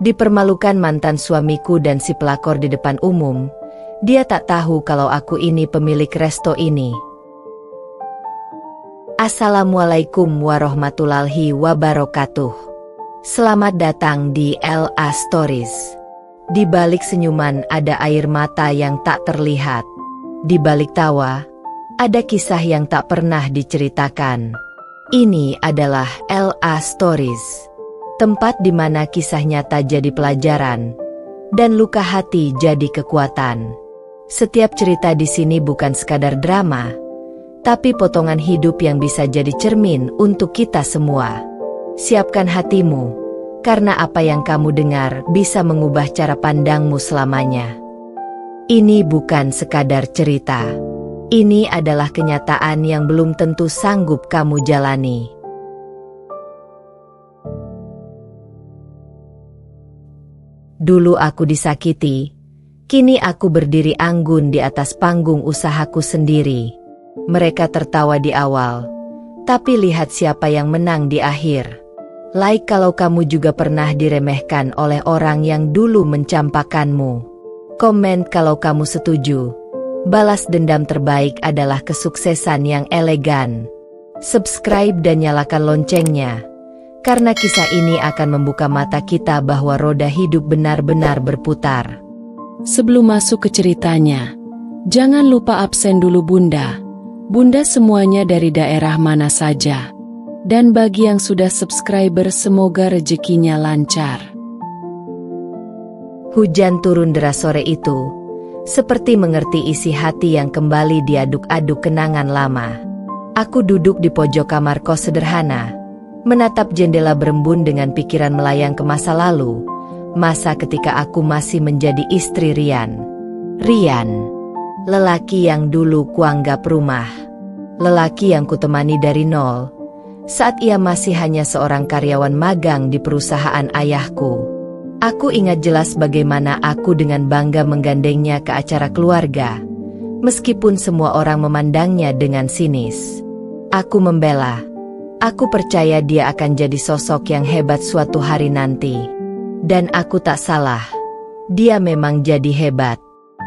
Dipermalukan mantan suamiku dan si pelakor di depan umum, dia tak tahu kalau aku ini pemilik resto ini. Assalamualaikum warahmatullahi wabarakatuh. Selamat datang di LA Stories. Di balik senyuman ada air mata yang tak terlihat. Di balik tawa, ada kisah yang tak pernah diceritakan. Ini adalah LA Stories. Tempat di mana kisah nyata jadi pelajaran, dan luka hati jadi kekuatan. Setiap cerita di sini bukan sekadar drama, tapi potongan hidup yang bisa jadi cermin untuk kita semua. Siapkan hatimu. Karena apa yang kamu dengar bisa mengubah cara pandangmu selamanya. Ini bukan sekadar cerita. Ini adalah kenyataan yang belum tentu sanggup kamu jalani. Dulu aku disakiti, kini aku berdiri anggun di atas panggung usahaku sendiri. Mereka tertawa di awal, tapi lihat siapa yang menang di akhir. Like kalau kamu juga pernah diremehkan oleh orang yang dulu mencampakanmu. Komen kalau kamu setuju. Balas dendam terbaik adalah kesuksesan yang elegan. Subscribe dan nyalakan loncengnya. Karena kisah ini akan membuka mata kita bahwa roda hidup benar-benar berputar. Sebelum masuk ke ceritanya, jangan lupa absen dulu Bunda. Bunda semuanya dari daerah mana saja. Dan bagi yang sudah subscriber semoga rezekinya lancar. Hujan turun deras sore itu, seperti mengerti isi hati yang kembali diaduk-aduk kenangan lama. Aku duduk di pojok kamar kos sederhana, menatap jendela berembun dengan pikiran melayang ke masa lalu, masa ketika aku masih menjadi istri Rian. Rian, lelaki yang dulu kuanggap rumah, lelaki yang kutemani dari nol, saat ia masih hanya seorang karyawan magang di perusahaan ayahku. Aku ingat jelas bagaimana aku dengan bangga menggandengnya ke acara keluarga, meskipun semua orang memandangnya dengan sinis. Aku membela. Aku percaya dia akan jadi sosok yang hebat suatu hari nanti. Dan aku tak salah. Dia memang jadi hebat.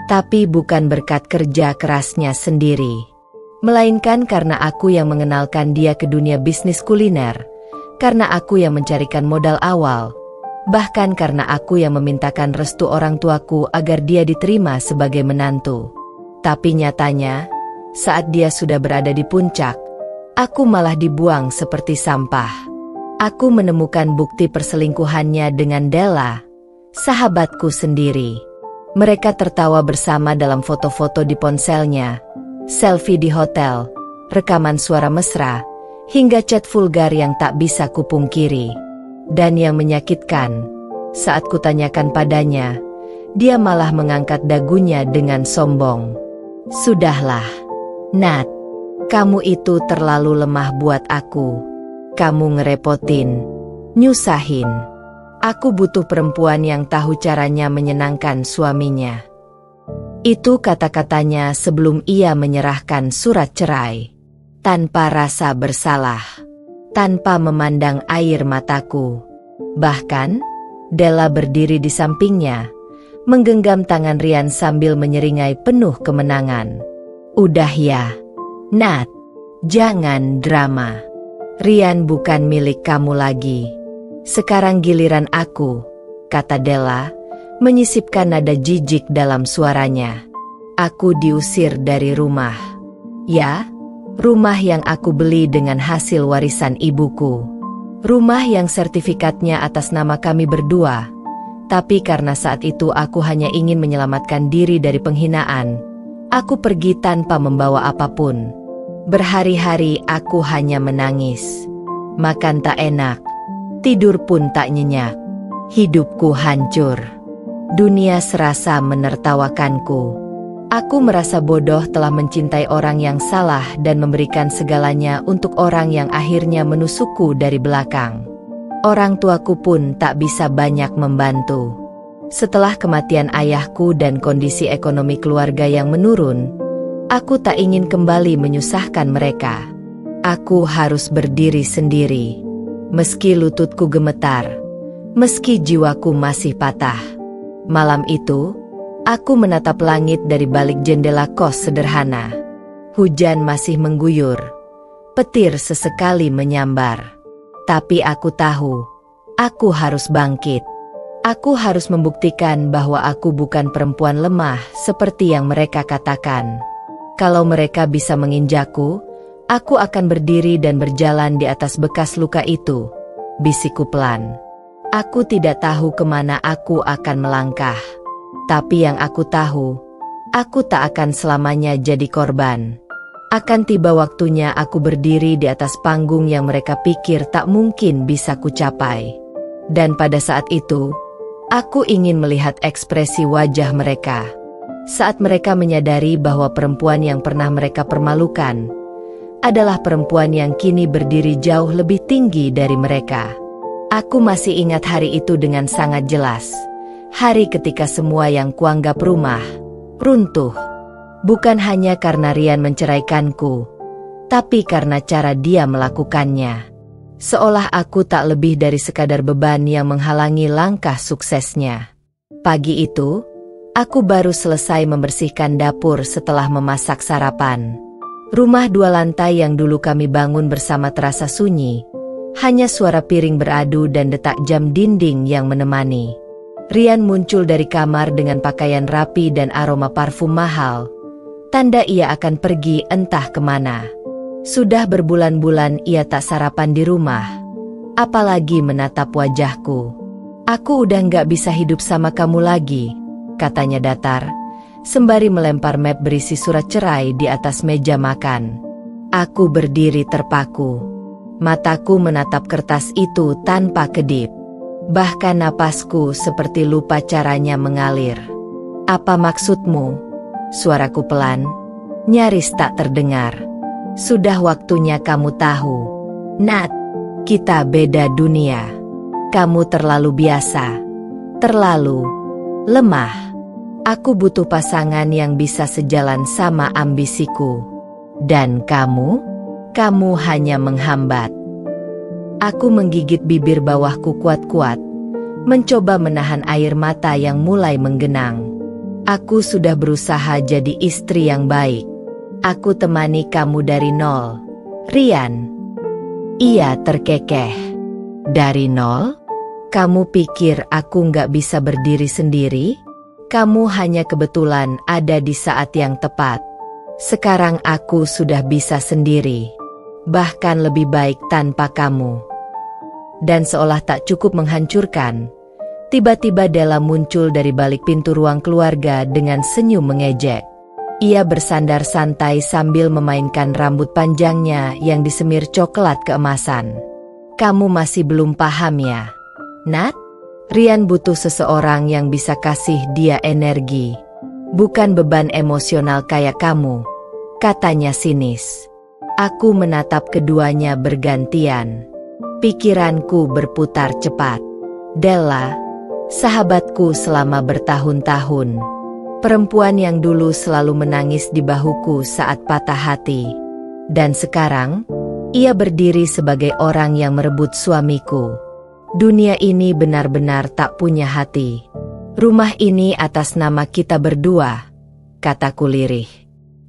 Tapi bukan berkat kerja kerasnya sendiri. Melainkan karena aku yang mengenalkan dia ke dunia bisnis kuliner, karena aku yang mencarikan modal awal, bahkan karena aku yang memintakan restu orang tuaku agar dia diterima sebagai menantu. Tapi nyatanya, saat dia sudah berada di puncak, aku malah dibuang seperti sampah. Aku menemukan bukti perselingkuhannya dengan Della, sahabatku sendiri. Mereka tertawa bersama dalam foto-foto di ponselnya, selfie di hotel, rekaman suara mesra, hingga chat vulgar yang tak bisa kupungkiri. Dan yang menyakitkan, saat kutanyakan padanya, dia malah mengangkat dagunya dengan sombong. Sudahlah, Nat, kamu itu terlalu lemah buat aku. Kamu ngerepotin, nyusahin. Aku butuh perempuan yang tahu caranya menyenangkan suaminya. Itu kata-katanya sebelum ia menyerahkan surat cerai. Tanpa rasa bersalah. Tanpa memandang air mataku. Bahkan, Della berdiri di sampingnya, menggenggam tangan Rian sambil menyeringai penuh kemenangan. Udah ya, Nat, jangan drama. Rian bukan milik kamu lagi. Sekarang giliran aku, kata Della, menyisipkan nada jijik dalam suaranya. Aku diusir dari rumah. Ya, rumah yang aku beli dengan hasil warisan ibuku. Rumah yang sertifikatnya atas nama kami berdua. Tapi karena saat itu aku hanya ingin menyelamatkan diri dari penghinaan, aku pergi tanpa membawa apapun. Berhari-hari aku hanya menangis. Makan tak enak, tidur pun tak nyenyak. Hidupku hancur. Dunia serasa menertawakanku. Aku merasa bodoh telah mencintai orang yang salah dan memberikan segalanya untuk orang yang akhirnya menusukku dari belakang. Orang tuaku pun tak bisa banyak membantu. Setelah kematian ayahku dan kondisi ekonomi keluarga yang menurun, aku tak ingin kembali menyusahkan mereka. Aku harus berdiri sendiri. Meski lututku gemetar, meski jiwaku masih patah. Malam itu, aku menatap langit dari balik jendela kos sederhana. Hujan masih mengguyur, petir sesekali menyambar. Tapi aku tahu, aku harus bangkit. Aku harus membuktikan bahwa aku bukan perempuan lemah seperti yang mereka katakan. Kalau mereka bisa menginjakku, aku akan berdiri dan berjalan di atas bekas luka itu, bisikku pelan. Aku tidak tahu kemana aku akan melangkah. Tapi yang aku tahu, aku tak akan selamanya jadi korban. Akan tiba waktunya aku berdiri di atas panggung yang mereka pikir tak mungkin bisa kucapai. Dan pada saat itu, aku ingin melihat ekspresi wajah mereka. Saat mereka menyadari bahwa perempuan yang pernah mereka permalukan adalah perempuan yang kini berdiri jauh lebih tinggi dari mereka. Aku masih ingat hari itu dengan sangat jelas. Hari ketika semua yang kuanggap rumah runtuh. Bukan hanya karena Rian menceraikanku, tapi karena cara dia melakukannya. Seolah aku tak lebih dari sekadar beban yang menghalangi langkah suksesnya. Pagi itu, aku baru selesai membersihkan dapur setelah memasak sarapan. Rumah 2 lantai yang dulu kami bangun bersama terasa sunyi. Hanya suara piring beradu dan detak jam dinding yang menemani. Rian muncul dari kamar dengan pakaian rapi dan aroma parfum mahal. Tanda ia akan pergi entah kemana. Sudah berbulan-bulan ia tak sarapan di rumah. Apalagi menatap wajahku. Aku udah gak bisa hidup sama kamu lagi, katanya datar, sembari melempar map berisi surat cerai di atas meja makan. Aku berdiri terpaku. Mataku menatap kertas itu tanpa kedip. Bahkan napasku seperti lupa caranya mengalir. Apa maksudmu? Suaraku pelan, nyaris tak terdengar. Sudah waktunya kamu tahu. Nat, kita beda dunia. Kamu terlalu biasa. Terlalu lemah. Aku butuh pasangan yang bisa sejalan sama ambisiku. Dan kamu hanya menghambat. Aku menggigit bibir bawahku kuat-kuat, mencoba menahan air mata yang mulai menggenang. Aku sudah berusaha jadi istri yang baik. Aku temani kamu dari nol, Rian. Ia terkekeh. Dari nol? Kamu pikir aku nggak bisa berdiri sendiri? Kamu hanya kebetulan ada di saat yang tepat. Sekarang aku sudah bisa sendiri. Bahkan lebih baik tanpa kamu. Dan seolah tak cukup menghancurkan, tiba-tiba Della muncul dari balik pintu ruang keluarga dengan senyum mengejek. Ia bersandar santai sambil memainkan rambut panjangnya yang disemir coklat keemasan. Kamu masih belum paham ya, Nat? Rian butuh seseorang yang bisa kasih dia energi. Bukan beban emosional kayak kamu, katanya sinis. Aku menatap keduanya bergantian. Pikiranku berputar cepat. Della, sahabatku selama bertahun-tahun. Perempuan yang dulu selalu menangis di bahuku saat patah hati. Dan sekarang, ia berdiri sebagai orang yang merebut suamiku. Dunia ini benar-benar tak punya hati. Rumah ini atas nama kita berdua, kataku lirih.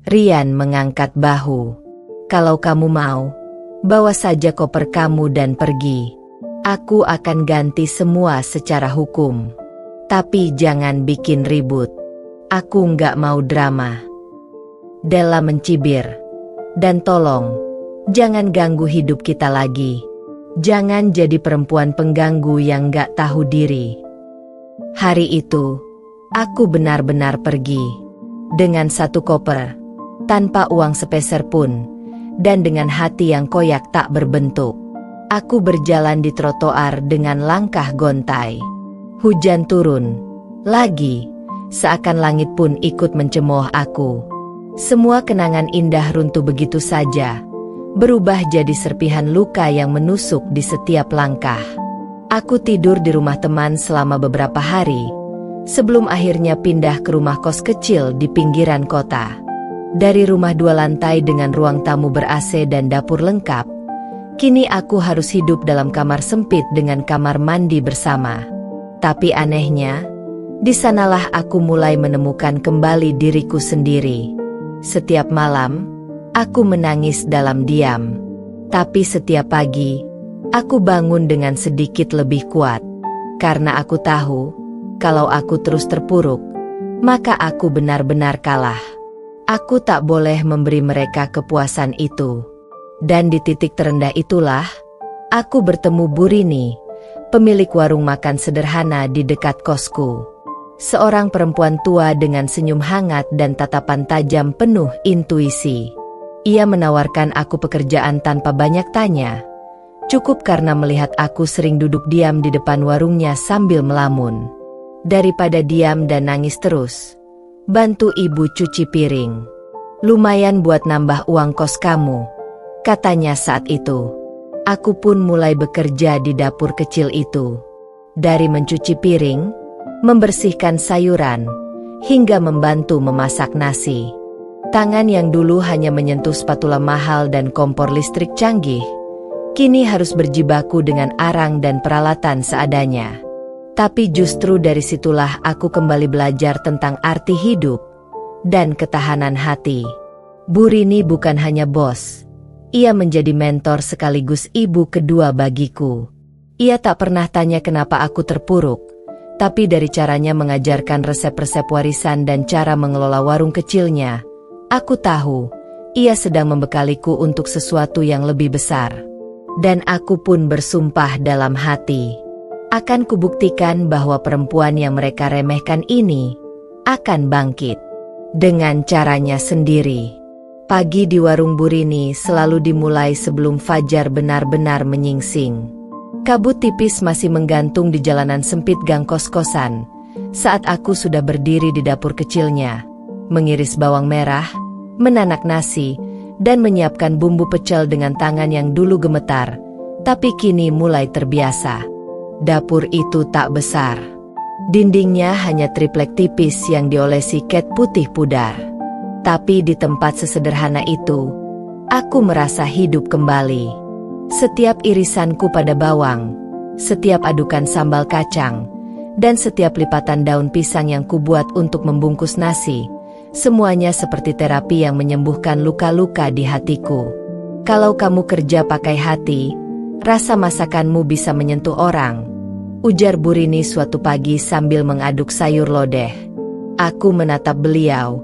Rian mengangkat bahu. Kalau kamu mau, bawa saja koper kamu dan pergi. Aku akan ganti semua secara hukum. Tapi jangan bikin ribut. Aku nggak mau drama. Della mencibir. Dan tolong, jangan ganggu hidup kita lagi. Jangan jadi perempuan pengganggu yang nggak tahu diri. Hari itu, aku benar-benar pergi. Dengan satu koper, tanpa uang sepeser pun, dan dengan hati yang koyak tak berbentuk. Aku berjalan di trotoar dengan langkah gontai. Hujan turun. Lagi, seakan langit pun ikut mencemooh aku. Semua kenangan indah runtuh begitu saja, berubah jadi serpihan luka yang menusuk di setiap langkah. Aku tidur di rumah teman selama beberapa hari, sebelum akhirnya pindah ke rumah kos kecil di pinggiran kota. Dari rumah 2 lantai dengan ruang tamu ber-AC dan dapur lengkap, Kini aku harus hidup dalam kamar sempit dengan kamar mandi bersama. Tapi anehnya, di sanalah aku mulai menemukan kembali diriku sendiri. Setiap malam, aku menangis dalam diam. Tapi setiap pagi, aku bangun dengan sedikit lebih kuat. Karena aku tahu, kalau aku terus terpuruk, maka aku benar-benar kalah. Aku tak boleh memberi mereka kepuasan itu. Dan di titik terendah itulah, aku bertemu Bu Rini, pemilik warung makan sederhana di dekat kosku. Seorang perempuan tua dengan senyum hangat dan tatapan tajam penuh intuisi. Ia menawarkan aku pekerjaan tanpa banyak tanya. Cukup karena melihat aku sering duduk diam di depan warungnya sambil melamun. Daripada diam dan nangis terus, bantu ibu cuci piring. Lumayan buat nambah uang kos kamu, katanya saat itu. Aku pun mulai bekerja di dapur kecil itu. Dari mencuci piring, membersihkan sayuran, hingga membantu memasak nasi. Tangan yang dulu hanya menyentuh spatula mahal dan kompor listrik canggih, kini harus berjibaku dengan arang dan peralatan seadanya. Tapi justru dari situlah aku kembali belajar tentang arti hidup dan ketahanan hati. Bu Rini bukan hanya bos, ia menjadi mentor sekaligus ibu kedua bagiku. Ia tak pernah tanya kenapa aku terpuruk, tapi dari caranya mengajarkan resep-resep warisan dan cara mengelola warung kecilnya, aku tahu ia sedang membekaliku untuk sesuatu yang lebih besar. Dan aku pun bersumpah dalam hati, akan kubuktikan bahwa perempuan yang mereka remehkan ini akan bangkit dengan caranya sendiri. Pagi di warung Bu Rini selalu dimulai sebelum fajar benar-benar menyingsing. Kabut tipis masih menggantung di jalanan sempit gang kos-kosan saat aku sudah berdiri di dapur kecilnya, mengiris bawang merah, menanak nasi, dan menyiapkan bumbu pecel dengan tangan yang dulu gemetar, tapi kini mulai terbiasa. Dapur itu tak besar. Dindingnya hanya triplek tipis yang diolesi cat putih pudar. Tapi di tempat sesederhana itu, aku merasa hidup kembali. Setiap irisanku pada bawang, setiap adukan sambal kacang, dan setiap lipatan daun pisang yang kubuat untuk membungkus nasi, semuanya seperti terapi yang menyembuhkan luka-luka di hatiku. Kalau kamu kerja pakai hati, rasa masakanmu bisa menyentuh orang, ujar Bu Rini suatu pagi sambil mengaduk sayur lodeh. Aku menatap beliau,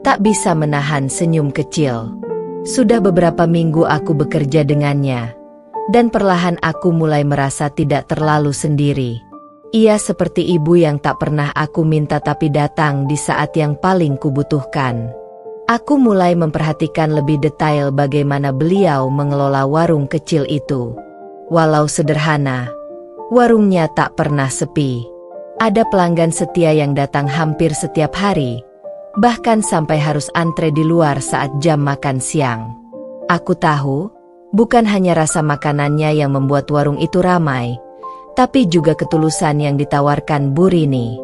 tak bisa menahan senyum kecil. Sudah beberapa minggu aku bekerja dengannya, dan perlahan aku mulai merasa tidak terlalu sendiri. Ia seperti ibu yang tak pernah aku minta tapi datang di saat yang paling kubutuhkan. Aku mulai memperhatikan lebih detail bagaimana beliau mengelola warung kecil itu. Walau sederhana, warungnya tak pernah sepi. Ada pelanggan setia yang datang hampir setiap hari, bahkan sampai harus antre di luar saat jam makan siang. Aku tahu, bukan hanya rasa makanannya yang membuat warung itu ramai, tapi juga ketulusan yang ditawarkan Bu Rini.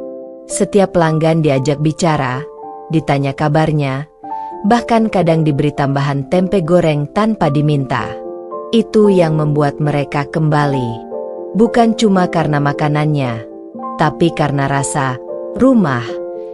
Setiap pelanggan diajak bicara, ditanya kabarnya, bahkan kadang diberi tambahan tempe goreng tanpa diminta. Itu yang membuat mereka kembali. Bukan cuma karena makanannya, tapi karena rasa rumah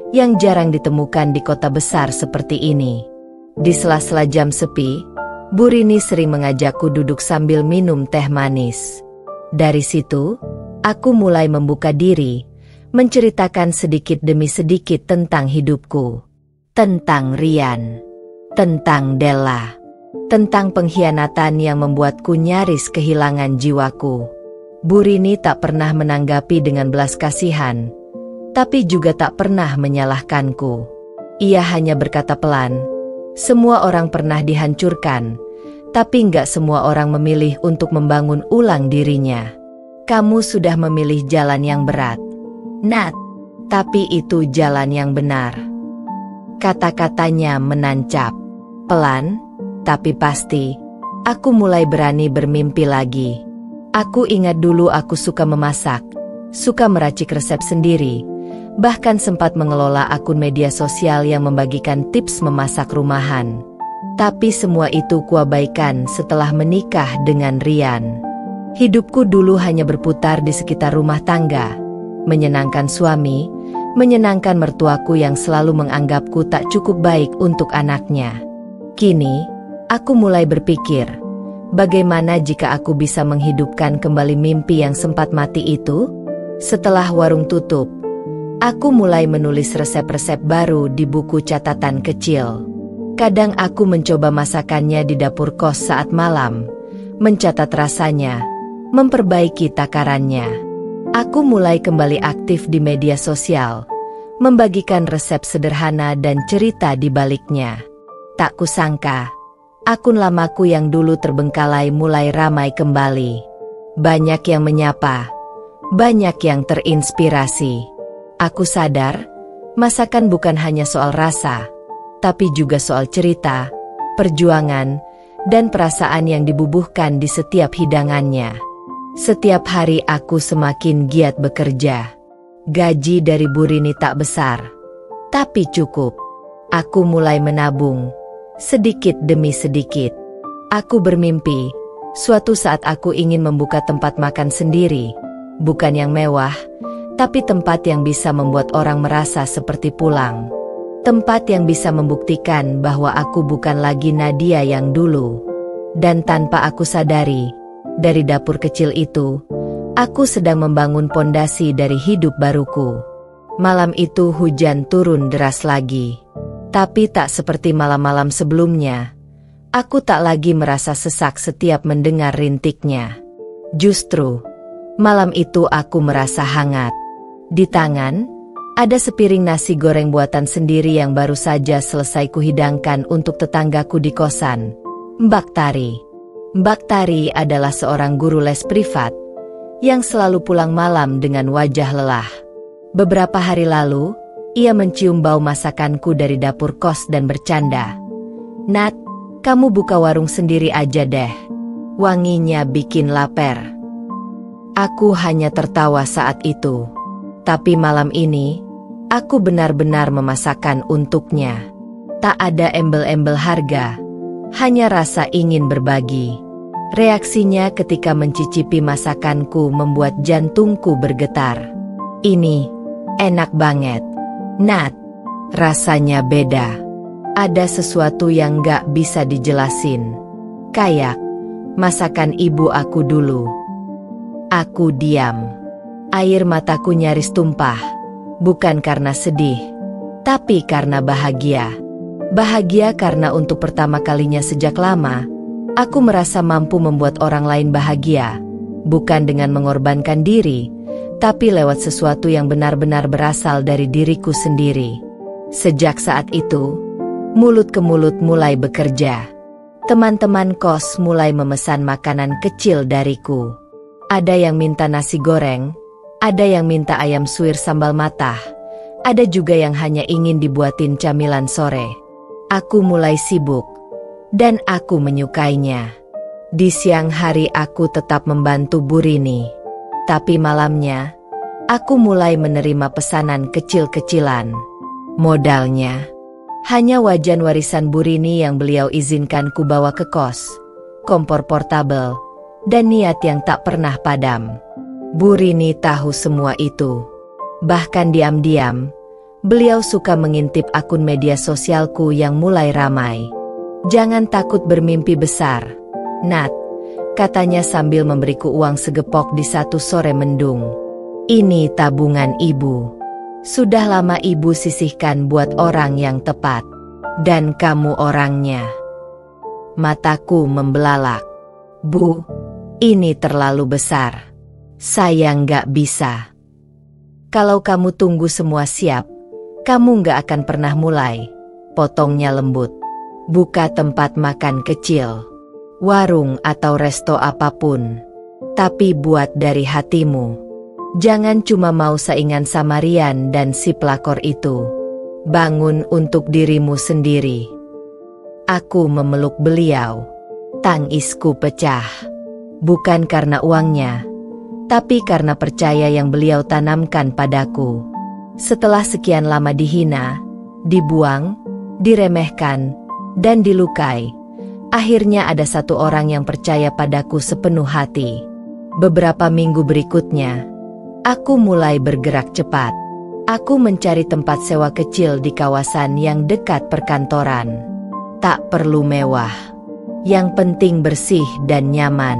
yang jarang ditemukan di kota besar seperti ini. Di sela-sela jam sepi, Bu Rini sering mengajakku duduk sambil minum teh manis. Dari situ, aku mulai membuka diri, menceritakan sedikit demi sedikit tentang hidupku. Tentang Rian, tentang Della, tentang pengkhianatan yang membuatku nyaris kehilangan jiwaku. Bu Rini tak pernah menanggapi dengan belas kasihan, tapi juga tak pernah menyalahkanku. Ia hanya berkata pelan, semua orang pernah dihancurkan, tapi nggak semua orang memilih untuk membangun ulang dirinya. Kamu sudah memilih jalan yang berat, Nat, tapi itu jalan yang benar. Kata-katanya menancap. Pelan, tapi pasti, aku mulai berani bermimpi lagi. Aku ingat dulu aku suka memasak, suka meracik resep sendiri, bahkan sempat mengelola akun media sosial yang membagikan tips memasak rumahan. Tapi semua itu kuabaikan setelah menikah dengan Rian. Hidupku dulu hanya berputar di sekitar rumah tangga, menyenangkan suami, menyenangkan mertuaku yang selalu menganggapku tak cukup baik untuk anaknya. Kini, aku mulai berpikir, bagaimana jika aku bisa menghidupkan kembali mimpi yang sempat mati itu? Setelah warung tutup, aku mulai menulis resep-resep baru di buku catatan kecil. Kadang aku mencoba masakannya di dapur kos saat malam, mencatat rasanya, memperbaiki takarannya. Aku mulai kembali aktif di media sosial, membagikan resep sederhana dan cerita di baliknya. Tak kusangka, akun lamaku yang dulu terbengkalai mulai ramai kembali. Banyak yang menyapa, banyak yang terinspirasi. Aku sadar, masakan bukan hanya soal rasa, tapi juga soal cerita, perjuangan, dan perasaan yang dibubuhkan di setiap hidangannya. Setiap hari aku semakin giat bekerja. Gaji dari Bu Rini tak besar, tapi cukup. Aku mulai menabung, sedikit demi sedikit. Aku bermimpi, suatu saat aku ingin membuka tempat makan sendiri, bukan yang mewah, tapi tempat yang bisa membuat orang merasa seperti pulang. Tempat yang bisa membuktikan bahwa aku bukan lagi Nadia yang dulu. Dan tanpa aku sadari, dari dapur kecil itu, aku sedang membangun pondasi dari hidup baruku. Malam itu hujan turun deras lagi. Tapi tak seperti malam-malam sebelumnya. Aku tak lagi merasa sesak setiap mendengar rintiknya. Justru, malam itu aku merasa hangat. Di tangan, ada sepiring nasi goreng buatan sendiri yang baru saja selesai kuhidangkan untuk tetanggaku di kosan, Mbak Tari. Mbak Tari adalah seorang guru les privat yang selalu pulang malam dengan wajah lelah. Beberapa hari lalu, ia mencium bau masakanku dari dapur kos dan bercanda. "Nat, kamu buka warung sendiri aja deh. Wanginya bikin lapar." Aku hanya tertawa saat itu. Tapi malam ini, aku benar-benar memasakkan untuknya. Tak ada embel-embel harga, hanya rasa ingin berbagi. Reaksinya ketika mencicipi masakanku membuat jantungku bergetar. "Ini enak banget, Nat. Rasanya beda. Ada sesuatu yang gak bisa dijelasin. Kayak masakan ibu aku dulu." Aku diam. Air mataku nyaris tumpah. Bukan karena sedih, tapi karena bahagia. Bahagia karena untuk pertama kalinya sejak lama, aku merasa mampu membuat orang lain bahagia. Bukan dengan mengorbankan diri, tapi lewat sesuatu yang benar-benar berasal dari diriku sendiri. Sejak saat itu, mulut ke mulut mulai bekerja. Teman-teman kos mulai memesan makanan kecil dariku. Ada yang minta nasi goreng, ada yang minta ayam suwir sambal matah, ada juga yang hanya ingin dibuatin camilan sore. Aku mulai sibuk, dan aku menyukainya. Di siang hari aku tetap membantu Bu Rini, tapi malamnya, aku mulai menerima pesanan kecil-kecilan. Modalnya, hanya wajan warisan Bu Rini yang beliau izinkan ku bawa ke kos, kompor portabel, dan niat yang tak pernah padam. Bu Rini tahu semua itu. Bahkan diam-diam, beliau suka mengintip akun media sosialku yang mulai ramai. "Jangan takut bermimpi besar, Nat," katanya sambil memberiku uang segepok di satu sore mendung. "Ini tabungan ibu. Sudah lama ibu sisihkan buat orang yang tepat. Dan kamu orangnya." Mataku membelalak. "Bu, ini terlalu besar. Saya nggak bisa." "Kalau kamu tunggu semua siap, kamu nggak akan pernah mulai," potongnya lembut. "Buka tempat makan kecil, warung atau resto apapun, tapi buat dari hatimu. Jangan cuma mau saingan sama Rian dan si pelakor itu. Bangun untuk dirimu sendiri." Aku memeluk beliau. Tangisku pecah. Bukan karena uangnya, tapi karena percaya yang beliau tanamkan padaku. Setelah sekian lama dihina, dibuang, diremehkan, dan dilukai. Akhirnya ada satu orang yang percaya padaku sepenuh hati. Beberapa minggu berikutnya, aku mulai bergerak cepat. Aku mencari tempat sewa kecil di kawasan yang dekat perkantoran. Tak perlu mewah, yang penting bersih dan nyaman.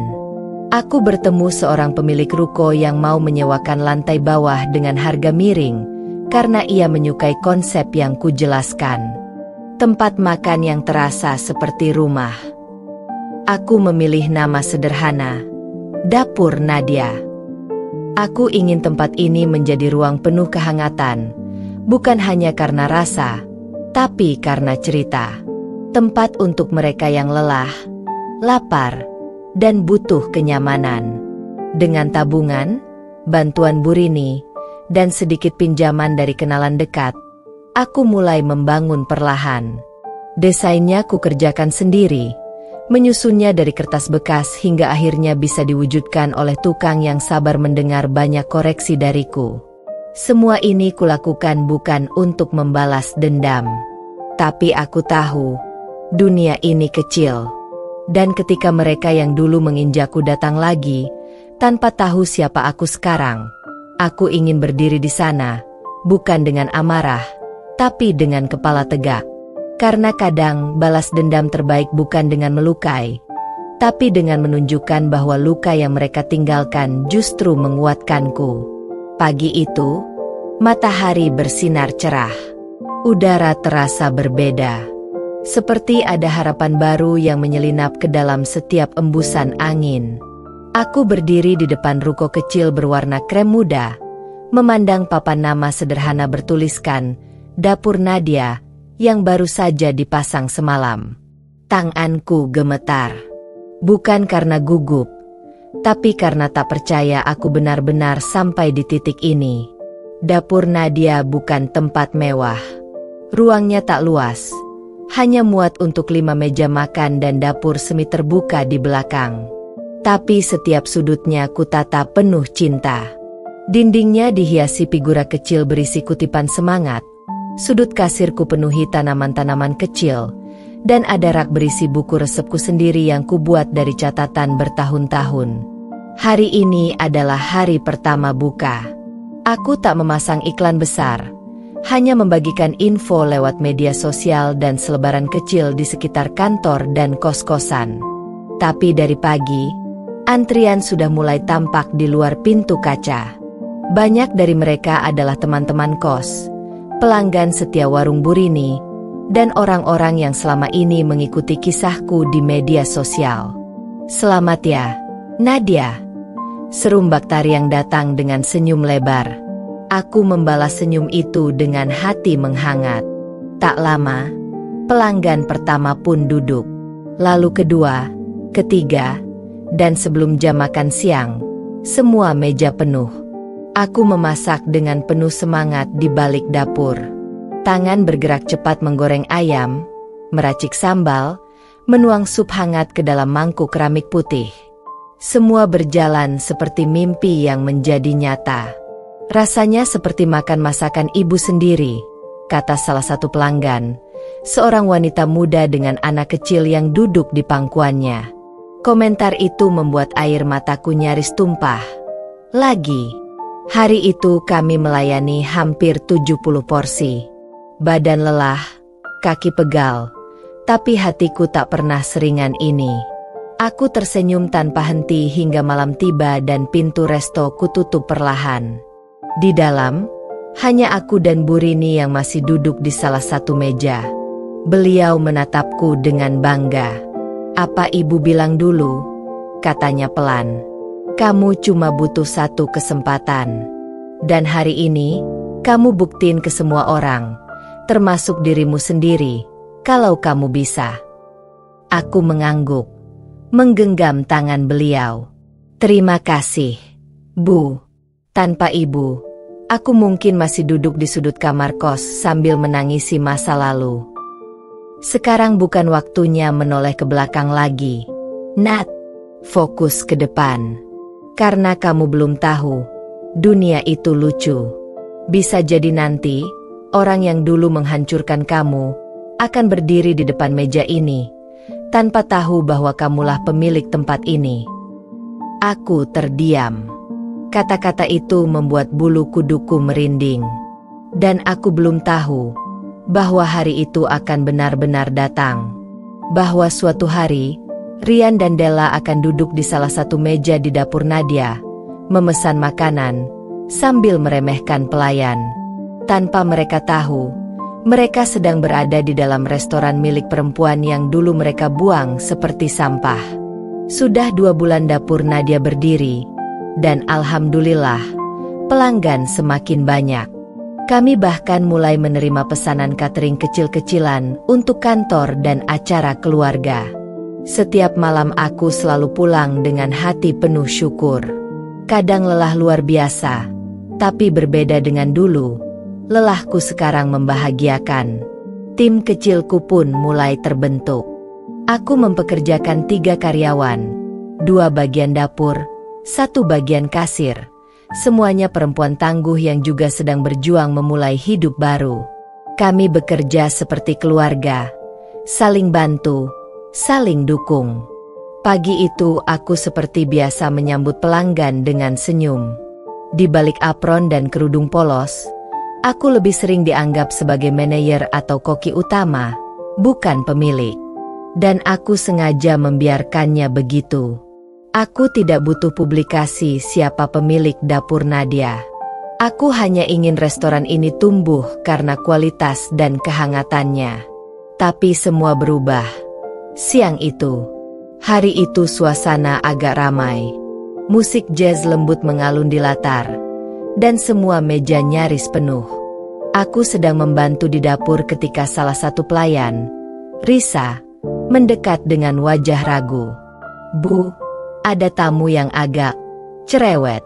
Aku bertemu seorang pemilik ruko yang mau menyewakan lantai bawah dengan harga miring, karena ia menyukai konsep yang kujelaskan. Tempat makan yang terasa seperti rumah. Aku memilih nama sederhana, Dapur Nadia. Aku ingin tempat ini menjadi ruang penuh kehangatan, bukan hanya karena rasa, tapi karena cerita. Tempat untuk mereka yang lelah, lapar, dan butuh kenyamanan. Dengan tabungan, bantuan Burini, dan sedikit pinjaman dari kenalan dekat, aku mulai membangun perlahan. Desainnya kukerjakan sendiri, menyusunnya dari kertas bekas hingga akhirnya bisa diwujudkan oleh tukang yang sabar mendengar banyak koreksi dariku. Semua ini kulakukan bukan untuk membalas dendam. Tapi aku tahu, dunia ini kecil. Dan ketika mereka yang dulu menginjakku datang lagi, tanpa tahu siapa aku sekarang, aku ingin berdiri di sana, bukan dengan amarah, tapi dengan kepala tegak. Karena kadang balas dendam terbaik bukan dengan melukai, tapi dengan menunjukkan bahwa luka yang mereka tinggalkan justru menguatkanku. Pagi itu, matahari bersinar cerah. Udara terasa berbeda. Seperti ada harapan baru yang menyelinap ke dalam setiap embusan angin. Aku berdiri di depan ruko kecil berwarna krem muda, memandang papan nama sederhana bertuliskan, Dapur Nadia, yang baru saja dipasang semalam. Tanganku gemetar. Bukan karena gugup, tapi karena tak percaya aku benar-benar sampai di titik ini. Dapur Nadia bukan tempat mewah. Ruangnya tak luas, hanya muat untuk 5 meja makan dan dapur semi terbuka di belakang. Tapi setiap sudutnya kutata penuh cinta. Dindingnya dihiasi figura kecil berisi kutipan semangat. Sudut kasirku penuhi tanaman-tanaman kecil, dan ada rak berisi buku resepku sendiri yang kubuat dari catatan bertahun-tahun. Hari ini adalah hari pertama buka. Aku tak memasang iklan besar, hanya membagikan info lewat media sosial dan selebaran kecil di sekitar kantor dan kos-kosan. Tapi dari pagi, antrian sudah mulai tampak di luar pintu kaca. Banyak dari mereka adalah teman-teman kos, pelanggan setia warung Burini, dan orang-orang yang selama ini mengikuti kisahku di media sosial. Selamat ya, Nadia. Seru Mbak Tari yang datang dengan senyum lebar. Aku membalas senyum itu dengan hati menghangat. Tak lama, pelanggan pertama pun duduk. Lalu kedua, ketiga, dan sebelum jam makan siang, semua meja penuh. Aku memasak dengan penuh semangat di balik dapur. Tangan bergerak cepat menggoreng ayam, meracik sambal, menuang sup hangat ke dalam mangkuk keramik putih. Semua berjalan seperti mimpi yang menjadi nyata. Rasanya seperti makan masakan ibu sendiri, kata salah satu pelanggan, seorang wanita muda dengan anak kecil yang duduk di pangkuannya. Komentar itu membuat air mataku nyaris tumpah. Lagi. Hari itu kami melayani hampir 70 porsi. Badan lelah, kaki pegal, tapi hatiku tak pernah seringan ini. Aku tersenyum tanpa henti hingga malam tiba dan pintu resto kututup perlahan. Di dalam, hanya aku dan Burini yang masih duduk di salah satu meja. Beliau menatapku dengan bangga. "Apa ibu bilang dulu?" katanya pelan. "Kamu cuma butuh satu kesempatan. Dan hari ini, kamu buktiin ke semua orang, termasuk dirimu sendiri, kalau kamu bisa." Aku mengangguk, menggenggam tangan beliau. "Terima kasih, Bu. Tanpa ibu, aku mungkin masih duduk di sudut kamar kos sambil menangisi masa lalu. Sekarang bukan waktunya menoleh ke belakang lagi, Nat. Fokus ke depan. Karena kamu belum tahu, dunia itu lucu. Bisa jadi nanti, orang yang dulu menghancurkan kamu, akan berdiri di depan meja ini, tanpa tahu bahwa kamulah pemilik tempat ini. Aku terdiam. Kata-kata itu membuat bulu kuduku merinding. Dan aku belum tahu bahwa hari itu akan benar-benar datang. Bahwa suatu hari, Rian dan Della akan duduk di salah satu meja di dapur Nadia, memesan makanan, sambil meremehkan pelayan. Tanpa mereka tahu, mereka sedang berada di dalam restoran milik perempuan yang dulu mereka buang seperti sampah. Sudah 2 bulan dapur Nadia berdiri, dan alhamdulillah, pelanggan semakin banyak. Kami bahkan mulai menerima pesanan catering kecil-kecilan untuk kantor dan acara keluarga. Setiap malam aku selalu pulang dengan hati penuh syukur. Kadang lelah luar biasa, tapi berbeda dengan dulu, lelahku sekarang membahagiakan. Tim kecilku pun mulai terbentuk. Aku mempekerjakan 3 karyawan, 2 bagian dapur, 1 bagian kasir. Semuanya perempuan tangguh yang juga sedang berjuang memulai hidup baru. Kami bekerja seperti keluarga, saling bantu, saling dukung. Pagi itu aku seperti biasa menyambut pelanggan dengan senyum. Di balik apron dan kerudung polos, aku lebih sering dianggap sebagai manajer atau koki utama, bukan pemilik. Dan aku sengaja membiarkannya begitu. Aku tidak butuh publikasi siapa pemilik dapur Nadia. Aku hanya ingin restoran ini tumbuh karena kualitas dan kehangatannya. Tapi semua berubah. Siang itu, hari itu suasana agak ramai. Musik jazz lembut mengalun di latar, dan semua meja nyaris penuh. Aku sedang membantu di dapur ketika salah satu pelayan, Risa, mendekat dengan wajah ragu. "Bu, ada tamu yang agak cerewet,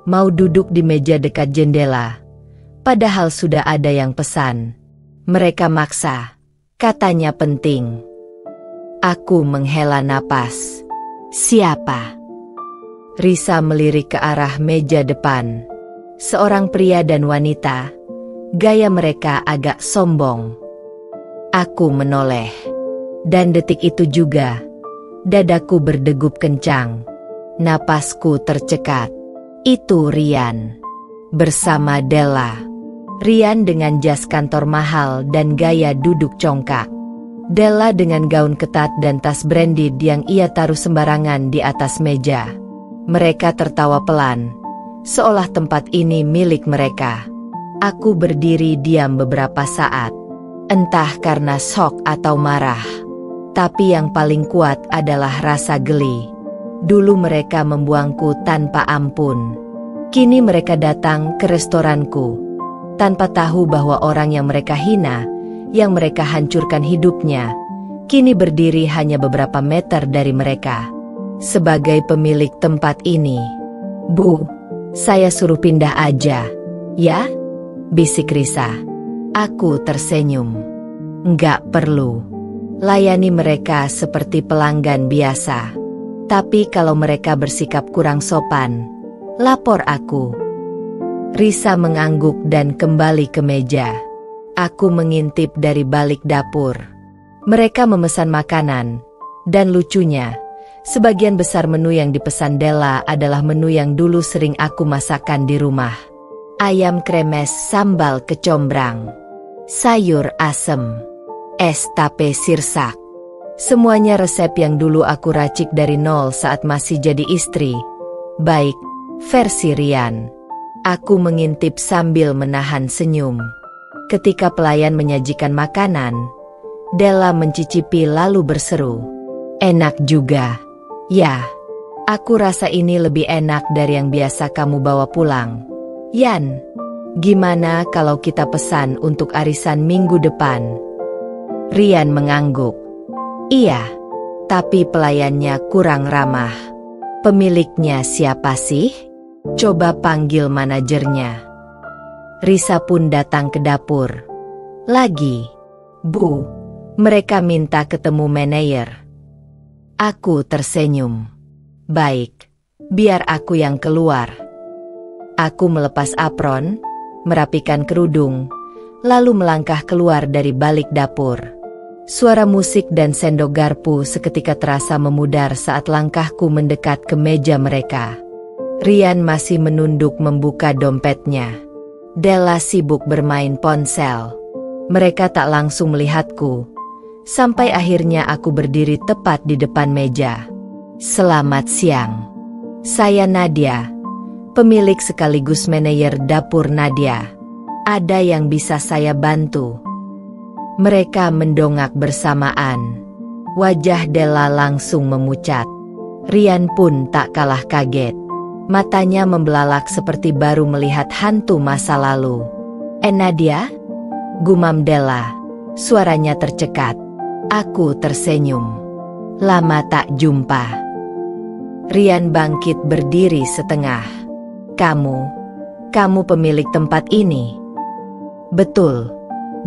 mau duduk di meja dekat jendela. Padahal sudah ada yang pesan. Mereka maksa, katanya penting." Aku menghela napas. "Siapa?" Risa melirik ke arah meja depan. Seorang pria dan wanita, gaya mereka agak sombong. Aku menoleh. Dan detik itu juga, dadaku berdegup kencang. Napasku tercekat. Itu Rian. Bersama Della. Rian dengan jas kantor mahal dan gaya duduk congkak. Della dengan gaun ketat dan tas branded yang ia taruh sembarangan di atas meja. Mereka tertawa pelan, seolah tempat ini milik mereka. Aku berdiri diam beberapa saat. Entah karena shock atau marah. Tapi yang paling kuat adalah rasa geli. Dulu mereka membuangku tanpa ampun. Kini mereka datang ke restoranku, tanpa tahu bahwa orang yang mereka hina, yang mereka hancurkan hidupnya, kini berdiri hanya beberapa meter dari mereka. Sebagai pemilik tempat ini, "Bu, saya suruh pindah aja, ya?" bisik Risa. Aku tersenyum. "Nggak perlu. Layani mereka seperti pelanggan biasa. Tapi kalau mereka bersikap kurang sopan, lapor aku." Risa mengangguk dan kembali ke meja. Aku mengintip dari balik dapur. Mereka memesan makanan, dan lucunya, sebagian besar menu yang dipesan Della adalah menu yang dulu sering aku masakan di rumah. Ayam kremes sambal kecombrang, sayur asem, es tape sirsak. Semuanya resep yang dulu aku racik dari nol saat masih jadi istri. Baik, versi Rian. Aku mengintip sambil menahan senyum. Ketika pelayan menyajikan makanan, Della mencicipi lalu berseru, "Enak juga." "Ya, aku rasa ini lebih enak dari yang biasa kamu bawa pulang. Yan, gimana kalau kita pesan untuk arisan minggu depan?" Rian mengangguk. "Iya, tapi pelayannya kurang ramah." "Pemiliknya siapa sih? Coba panggil manajernya." Risa pun datang ke dapur. Lagi, "Bu, mereka minta ketemu manajer." Aku tersenyum. "Baik, biar aku yang keluar." Aku melepas apron, merapikan kerudung, lalu melangkah keluar dari balik dapur. Suara musik dan sendok garpu seketika terasa memudar saat langkahku mendekat ke meja mereka. Rian masih menunduk membuka dompetnya. Della sibuk bermain ponsel. Mereka tak langsung melihatku. Sampai akhirnya aku berdiri tepat di depan meja. Selamat siang. Saya Nadia, pemilik sekaligus manajer dapur Nadia. Ada yang bisa saya bantu? Mereka mendongak bersamaan. Wajah Della langsung memucat. Rian pun tak kalah kaget. Matanya membelalak seperti baru melihat hantu masa lalu. Nadia? Gumam Della. Suaranya tercekat. Aku tersenyum. Lama tak jumpa. Rian bangkit berdiri setengah. Kamu pemilik tempat ini? Betul,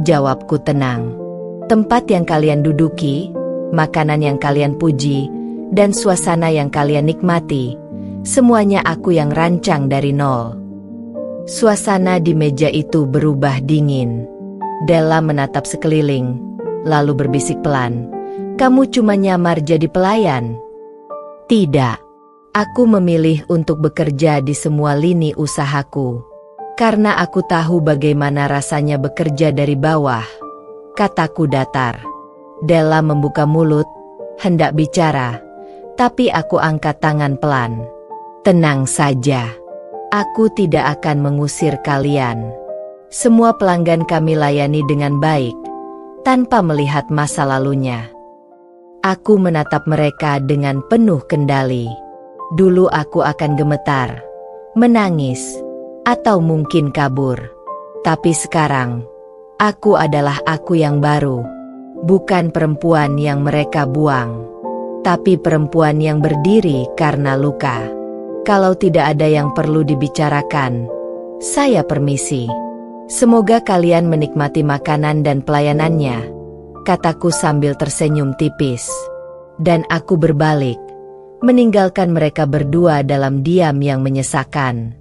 jawabku tenang. Tempat yang kalian duduki, makanan yang kalian puji, dan suasana yang kalian nikmati, semuanya aku yang rancang dari nol. Suasana di meja itu berubah dingin. Della menatap sekeliling, lalu berbisik pelan, "Kamu cuma nyamar jadi pelayan?" Tidak, aku memilih untuk bekerja di semua lini usahaku. Karena aku tahu bagaimana rasanya bekerja dari bawah, kataku datar. Della membuka mulut, hendak bicara, tapi aku angkat tangan pelan. Tenang saja, aku tidak akan mengusir kalian. Semua pelanggan kami layani dengan baik, tanpa melihat masa lalunya. Aku menatap mereka dengan penuh kendali. Dulu aku akan gemetar, menangis, atau mungkin kabur. Tapi sekarang, aku adalah aku yang baru. Bukan perempuan yang mereka buang, tapi perempuan yang berdiri karena luka. Kalau tidak ada yang perlu dibicarakan, saya permisi. Semoga kalian menikmati makanan dan pelayanannya, kataku sambil tersenyum tipis. Dan aku berbalik, meninggalkan mereka berdua dalam diam yang menyesakan.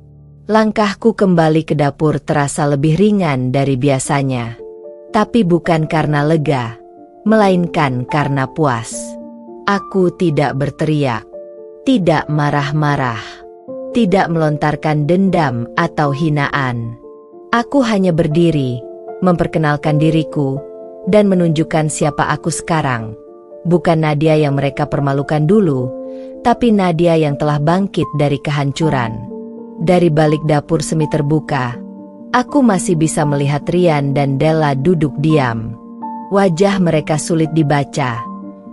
Langkahku kembali ke dapur terasa lebih ringan dari biasanya. Tapi bukan karena lega, melainkan karena puas. Aku tidak berteriak, tidak marah-marah, tidak melontarkan dendam atau hinaan. Aku hanya berdiri, memperkenalkan diriku, dan menunjukkan siapa aku sekarang. Bukan Nadia yang mereka permalukan dulu, tapi Nadia yang telah bangkit dari kehancuran. Dari balik dapur semi terbuka, aku masih bisa melihat Rian dan Della duduk diam. Wajah mereka sulit dibaca,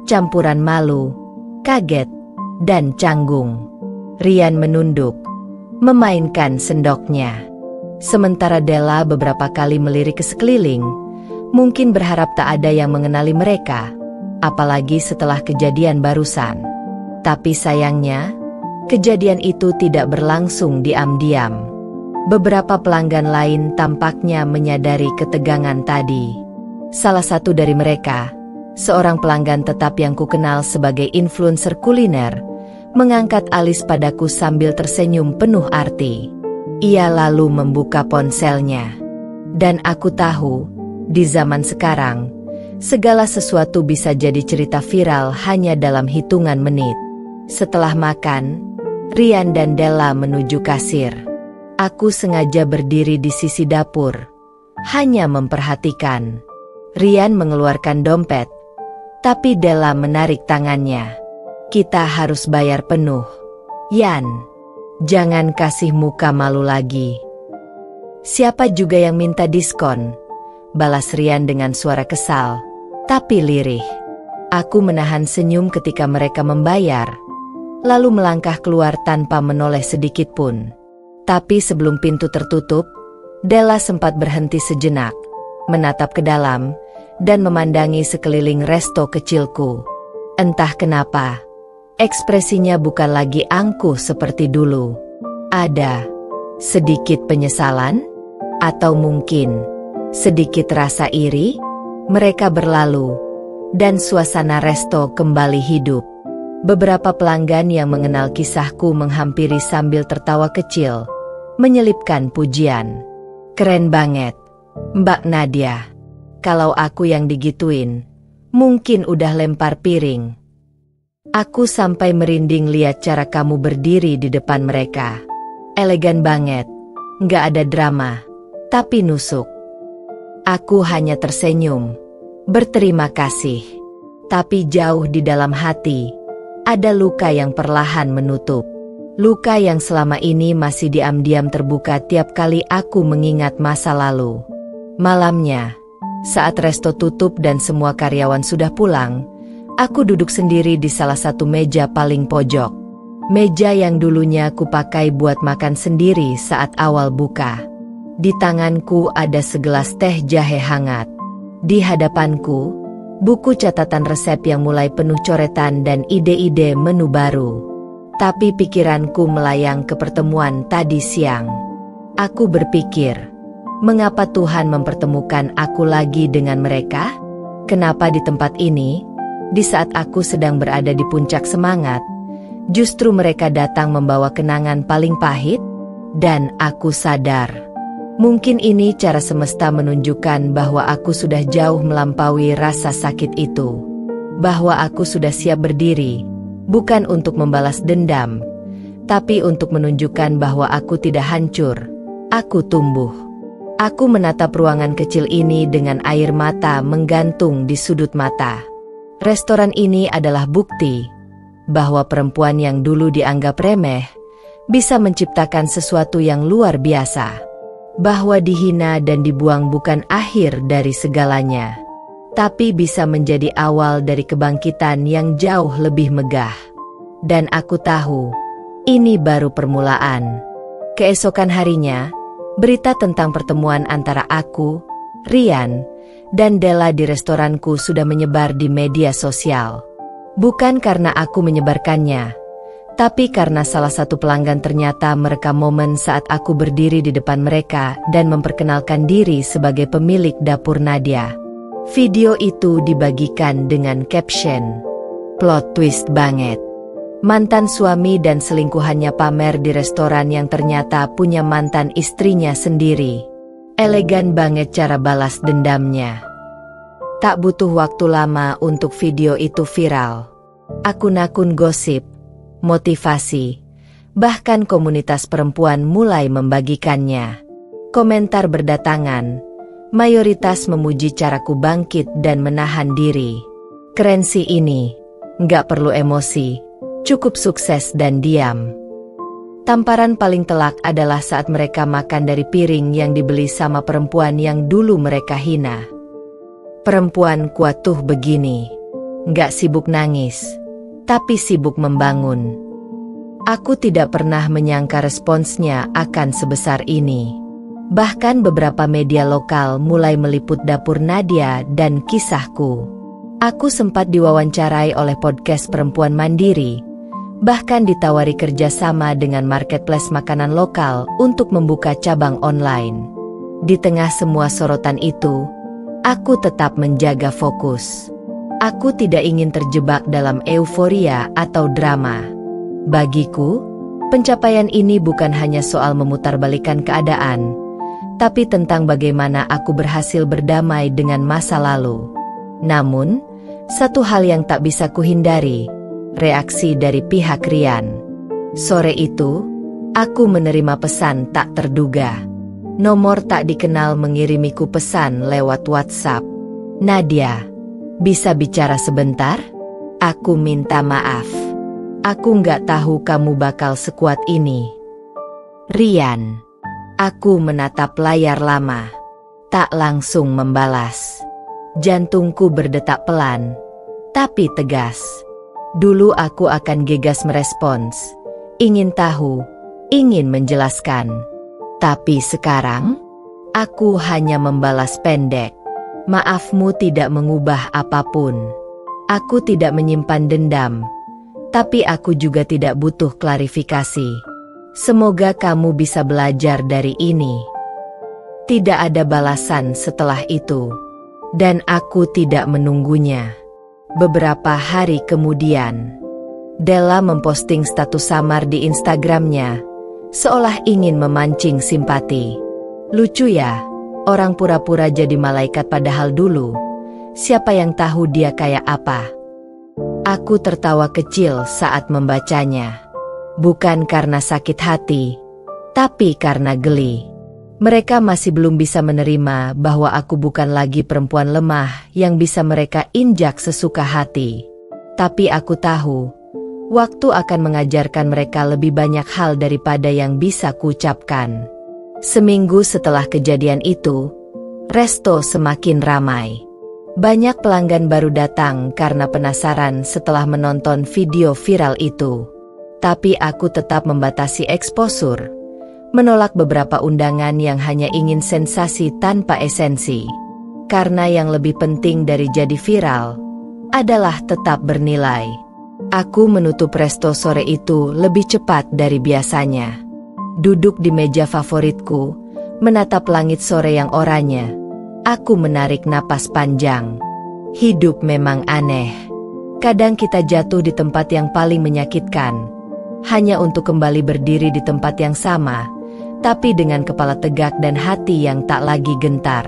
campuran malu, kaget, dan canggung. Rian menunduk, memainkan sendoknya. Sementara Della beberapa kali melirik ke sekeliling, mungkin berharap tak ada yang mengenali mereka, apalagi setelah kejadian barusan. Tapi sayangnya, kejadian itu tidak berlangsung diam-diam. Beberapa pelanggan lain tampaknya menyadari ketegangan tadi. Salah satu dari mereka, seorang pelanggan tetap yang kukenal sebagai influencer kuliner, mengangkat alis padaku sambil tersenyum penuh arti. Ia lalu membuka ponselnya. Dan aku tahu, di zaman sekarang, segala sesuatu bisa jadi cerita viral hanya dalam hitungan menit. Setelah makan, Rian dan Della menuju kasir. Aku sengaja berdiri di sisi dapur, hanya memperhatikan. Rian mengeluarkan dompet, tapi Della menarik tangannya. Kita harus bayar penuh. Yan, jangan kasih muka malu lagi. Siapa juga yang minta diskon? Balas Rian dengan suara kesal, tapi lirih. Aku menahan senyum ketika mereka membayar, lalu melangkah keluar tanpa menoleh sedikit pun. Tapi sebelum pintu tertutup, Della sempat berhenti sejenak, menatap ke dalam, dan memandangi sekeliling resto kecilku. Entah kenapa, ekspresinya bukan lagi angkuh seperti dulu. Ada sedikit penyesalan, atau mungkin sedikit rasa iri. Mereka berlalu, dan suasana resto kembali hidup. Beberapa pelanggan yang mengenal kisahku menghampiri sambil tertawa kecil, menyelipkan pujian. Keren banget, Mbak Nadia. Kalau aku yang digituin, Mungkin udah lempar piring. Aku sampai merinding lihat cara kamu berdiri di depan mereka. Elegan banget, nggak ada drama, tapi nusuk. Aku hanya tersenyum, berterima kasih. Tapi jauh di dalam hati, ada luka yang perlahan menutup. Luka yang selama ini masih diam-diam terbuka tiap kali aku mengingat masa lalu. Malamnya, saat resto tutup dan semua karyawan sudah pulang, aku duduk sendiri di salah satu meja paling pojok. Meja yang dulunya aku pakai buat makan sendiri saat awal buka. Di tanganku ada segelas teh jahe hangat. Di hadapanku, buku catatan resep yang mulai penuh coretan dan ide-ide menu baru. Tapi pikiranku melayang ke pertemuan tadi siang. Aku berpikir, mengapa Tuhan mempertemukan aku lagi dengan mereka? Kenapa di tempat ini, di saat aku sedang berada di puncak semangat, justru mereka datang membawa kenangan paling pahit? Dan aku sadar, mungkin ini cara semesta menunjukkan bahwa aku sudah jauh melampaui rasa sakit itu. Bahwa aku sudah siap berdiri, bukan untuk membalas dendam, tapi untuk menunjukkan bahwa aku tidak hancur, aku tumbuh. Aku menatap ruangan kecil ini dengan air mata menggantung di sudut mata. Restoran ini adalah bukti bahwa perempuan yang dulu dianggap remeh bisa menciptakan sesuatu yang luar biasa. Bahwa dihina dan dibuang bukan akhir dari segalanya, tapi bisa menjadi awal dari kebangkitan yang jauh lebih megah. Dan aku tahu, ini baru permulaan. Keesokan harinya, berita tentang pertemuan antara aku, Rian, dan Della di restoranku sudah menyebar di media sosial. Bukan karena aku menyebarkannya, tapi karena salah satu pelanggan ternyata merekam momen saat aku berdiri di depan mereka dan memperkenalkan diri sebagai pemilik dapur Nadia. Video itu dibagikan dengan caption, "Plot twist banget. Mantan suami dan selingkuhannya pamer di restoran yang ternyata punya mantan istrinya sendiri. Elegan banget cara balas dendamnya." Tak butuh waktu lama untuk video itu viral. Akun-akun gosip, motivasi, bahkan komunitas perempuan mulai membagikannya. Komentar berdatangan. Mayoritas memuji caraku bangkit dan menahan diri. Keren sih ini, nggak perlu emosi, cukup sukses dan diam. Tamparan paling telak adalah saat mereka makan dari piring yang dibeli sama perempuan yang dulu mereka hina. Perempuan kuat tuh begini, nggak sibuk nangis, tapi sibuk membangun. Aku tidak pernah menyangka responsnya akan sebesar ini. Bahkan beberapa media lokal mulai meliput dapur Nadia dan kisahku. Aku sempat diwawancarai oleh podcast Perempuan Mandiri, bahkan ditawari kerjasama dengan marketplace makanan lokal untuk membuka cabang online. Di tengah semua sorotan itu, aku tetap menjaga fokus. Aku tidak ingin terjebak dalam euforia atau drama. Bagiku, pencapaian ini bukan hanya soal memutarbalikkan keadaan, tapi tentang bagaimana aku berhasil berdamai dengan masa lalu. Namun, satu hal yang tak bisa kuhindari, reaksi dari pihak Rian. Sore itu, aku menerima pesan tak terduga. Nomor tak dikenal mengirimiku pesan lewat WhatsApp. "Nadia, bisa bicara sebentar? Aku minta maaf. Aku nggak tahu kamu bakal sekuat ini." Rian. Aku menatap layar lama, tak langsung membalas. Jantungku berdetak pelan, tapi tegas. Dulu aku akan gegas merespons, ingin tahu, ingin menjelaskan. Tapi sekarang, aku hanya membalas pendek. Maafmu tidak mengubah apapun. Aku tidak menyimpan dendam, tapi aku juga tidak butuh klarifikasi. Semoga kamu bisa belajar dari ini. Tidak ada balasan setelah itu, dan aku tidak menunggunya. Beberapa hari kemudian, Della memposting status samar di Instagramnya, seolah ingin memancing simpati. Lucu ya, orang pura-pura jadi malaikat padahal dulu, Siapa yang tahu dia kayak apa? Aku tertawa kecil saat membacanya. Bukan karena sakit hati, tapi karena geli. Mereka masih belum bisa menerima bahwa aku bukan lagi perempuan lemah yang bisa mereka injak sesuka hati. Tapi aku tahu, waktu akan mengajarkan mereka lebih banyak hal daripada yang bisa kuucapkan. Seminggu setelah kejadian itu, resto semakin ramai. Banyak pelanggan baru datang karena penasaran setelah menonton video viral itu. Tapi aku tetap membatasi eksposur, menolak beberapa undangan yang hanya ingin sensasi tanpa esensi. Karena yang lebih penting dari jadi viral adalah tetap bernilai. Aku menutup resto sore itu lebih cepat dari biasanya. Duduk di meja favoritku, menatap langit sore yang oranye. Aku menarik napas panjang. Hidup memang aneh. Kadang kita jatuh di tempat yang paling menyakitkan, hanya untuk kembali berdiri di tempat yang sama, tapi dengan kepala tegak dan hati yang tak lagi gentar.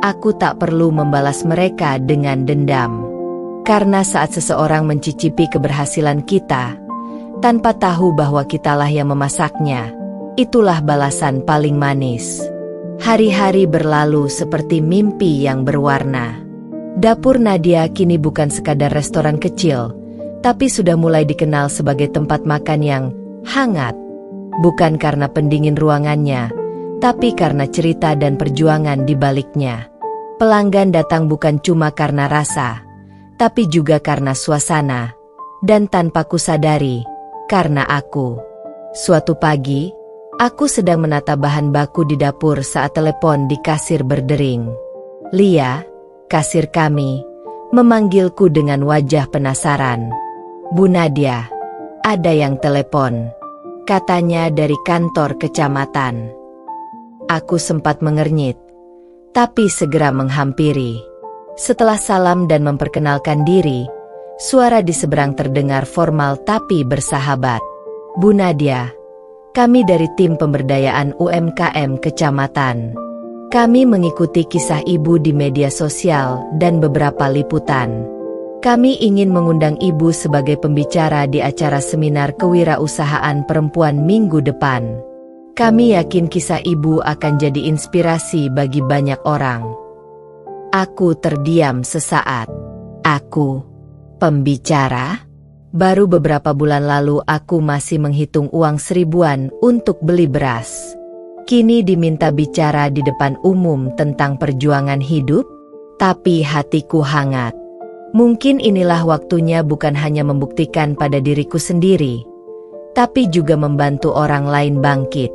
Aku tak perlu membalas mereka dengan dendam. Karena saat seseorang mencicipi keberhasilan kita, tanpa tahu bahwa kitalah yang memasaknya, itulah balasan paling manis. Hari-hari berlalu seperti mimpi yang berwarna. Dapur Nadia kini bukan sekadar restoran kecil, tapi sudah mulai dikenal sebagai tempat makan yang hangat. Bukan karena pendingin ruangannya, tapi karena cerita dan perjuangan di baliknya. Pelanggan datang bukan cuma karena rasa, tapi juga karena suasana, dan tanpa kusadari, karena aku. Suatu pagi, aku sedang menata bahan baku di dapur saat telepon di kasir berdering. Lia, kasir kami, memanggilku dengan wajah penasaran. Bu Nadia, ada yang telepon. Katanya dari kantor kecamatan. Aku sempat mengernyit, tapi segera menghampiri. Setelah salam dan memperkenalkan diri, suara di seberang terdengar formal tapi bersahabat. Bu Nadia, kami dari tim pemberdayaan UMKM kecamatan. Kami mengikuti kisah ibu di media sosial dan beberapa liputan. Kami ingin mengundang ibu sebagai pembicara di acara seminar kewirausahaan perempuan minggu depan. Kami yakin kisah ibu akan jadi inspirasi bagi banyak orang. Aku terdiam sesaat. Aku, pembicara? Baru beberapa bulan lalu aku masih menghitung uang seribuan untuk beli beras. Kini diminta bicara di depan umum tentang perjuangan hidup, tapi hatiku hangat. Mungkin inilah waktunya bukan hanya membuktikan pada diriku sendiri, tapi juga membantu orang lain bangkit.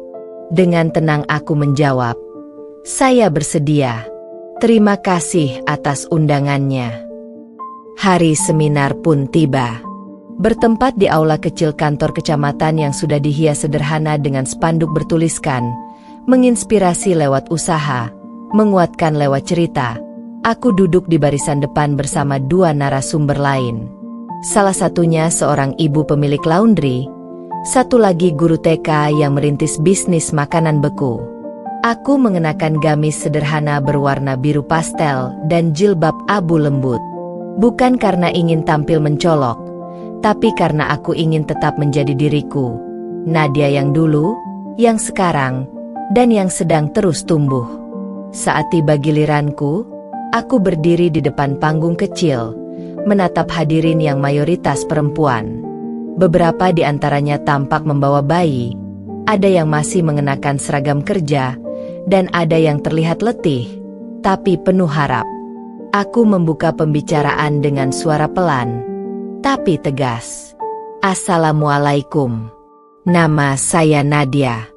Dengan tenang aku menjawab, saya bersedia. Terima kasih atas undangannya. Hari seminar pun tiba. Bertempat di aula kecil kantor kecamatan yang sudah dihias sederhana dengan spanduk bertuliskan, menginspirasi lewat usaha, menguatkan lewat cerita. Aku duduk di barisan depan bersama dua narasumber lain. Salah satunya seorang ibu pemilik laundry, satu lagi guru TK yang merintis bisnis makanan beku. Aku mengenakan gamis sederhana berwarna biru pastel dan jilbab abu lembut. Bukan karena ingin tampil mencolok, tapi karena aku ingin tetap menjadi diriku, Nadia yang dulu, yang sekarang, dan yang sedang terus tumbuh. Saat tiba giliranku, aku berdiri di depan panggung kecil, menatap hadirin yang mayoritas perempuan. Beberapa di antaranya tampak membawa bayi, ada yang masih mengenakan seragam kerja, dan ada yang terlihat letih, tapi penuh harap. Aku membuka pembicaraan dengan suara pelan, tapi tegas. Assalamualaikum. Nama saya Nadia.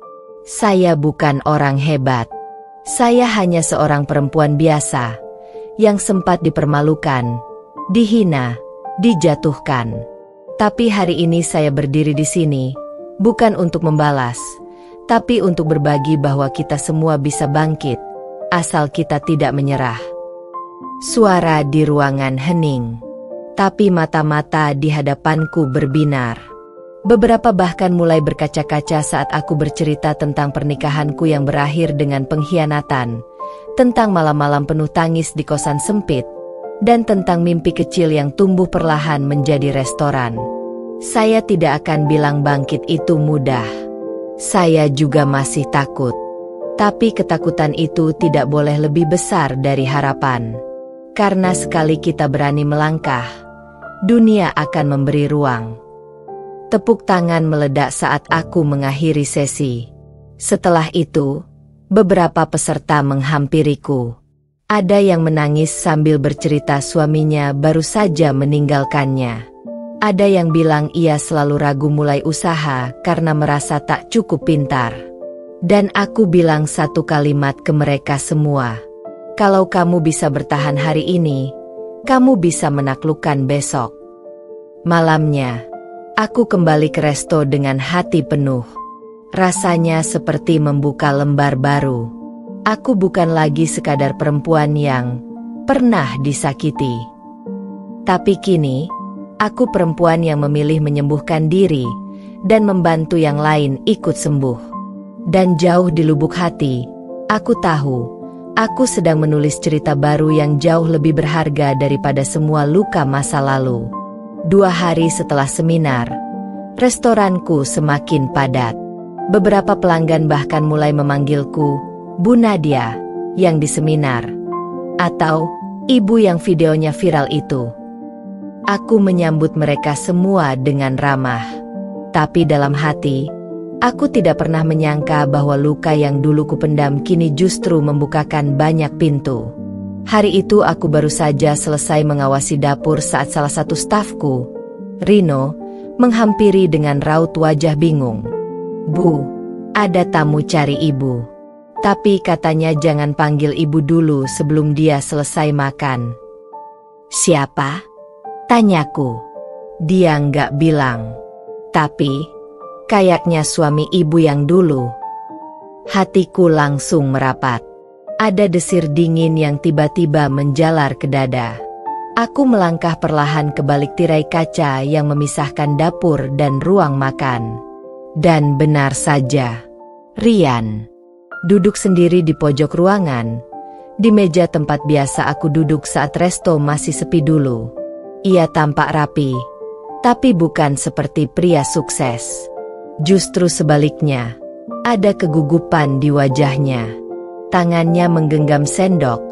Saya bukan orang hebat. Saya hanya seorang perempuan biasa, yang sempat dipermalukan, dihina, dijatuhkan. Tapi hari ini saya berdiri di sini, bukan untuk membalas, tapi untuk berbagi bahwa kita semua bisa bangkit, asal kita tidak menyerah. Suara di ruangan hening. Tapi mata-mata di hadapanku berbinar. Beberapa bahkan mulai berkaca-kaca saat aku bercerita tentang pernikahanku yang berakhir dengan pengkhianatan, tentang malam-malam penuh tangis di kosan sempit, dan tentang mimpi kecil yang tumbuh perlahan menjadi restoran. Saya tidak akan bilang bangkit itu mudah. Saya juga masih takut. Tapi ketakutan itu tidak boleh lebih besar dari harapan. Karena sekali kita berani melangkah, dunia akan memberi ruang. Tepuk tangan meledak saat aku mengakhiri sesi. Setelah itu, beberapa peserta menghampiriku. Ada yang menangis sambil bercerita suaminya baru saja meninggalkannya. Ada yang bilang ia selalu ragu mulai usaha karena merasa tak cukup pintar. Dan aku bilang satu kalimat ke mereka semua. Kalau kamu bisa bertahan hari ini, kamu bisa menaklukkan besok. Malamnya, aku kembali ke resto dengan hati penuh. Rasanya seperti membuka lembar baru. Aku bukan lagi sekadar perempuan yang pernah disakiti. Tapi kini, aku perempuan yang memilih menyembuhkan diri dan membantu yang lain ikut sembuh. Dan jauh di lubuk hati, aku tahu, aku sedang menulis cerita baru yang jauh lebih berharga daripada semua luka masa lalu. 2 hari setelah seminar, restoranku semakin padat. Beberapa pelanggan bahkan mulai memanggilku Bu Nadia, yang di seminar, atau ibu yang videonya viral itu. Aku menyambut mereka semua dengan ramah. Tapi dalam hati, aku tidak pernah menyangka bahwa luka yang dulu kupendam kini justru membukakan banyak pintu. Hari itu aku baru saja selesai mengawasi dapur saat salah satu stafku, Rino, menghampiri dengan raut wajah bingung. Bu, ada tamu cari ibu. Tapi katanya jangan panggil ibu dulu sebelum dia selesai makan. Siapa? Tanyaku. Dia nggak bilang. Tapi, kayaknya suami ibu yang dulu. Hatiku langsung merapat. Ada desir dingin yang tiba-tiba menjalar ke dada. Aku melangkah perlahan ke balik tirai kaca yang memisahkan dapur dan ruang makan. Dan benar saja, Rian duduk sendiri di pojok ruangan, di meja tempat biasa aku duduk saat resto masih sepi dulu. Ia tampak rapi, tapi bukan seperti pria sukses. Justru sebaliknya, ada kegugupan di wajahnya. Tangannya menggenggam sendok,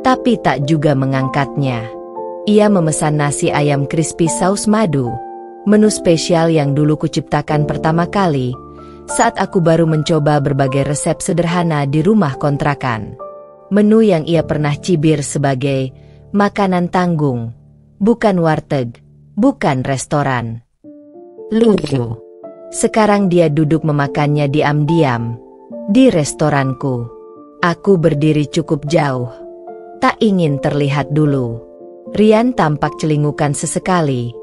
tapi tak juga mengangkatnya. Ia memesan nasi ayam crispy saus madu, menu spesial yang dulu kuciptakan pertama kali, saat aku baru mencoba berbagai resep sederhana di rumah kontrakan. Menu yang ia pernah cibir sebagai makanan tanggung, bukan warteg, bukan restoran. Lucu. Sekarang dia duduk memakannya diam-diam di restoranku. Aku berdiri cukup jauh, tak ingin terlihat dulu. Rian tampak celingukan sesekali,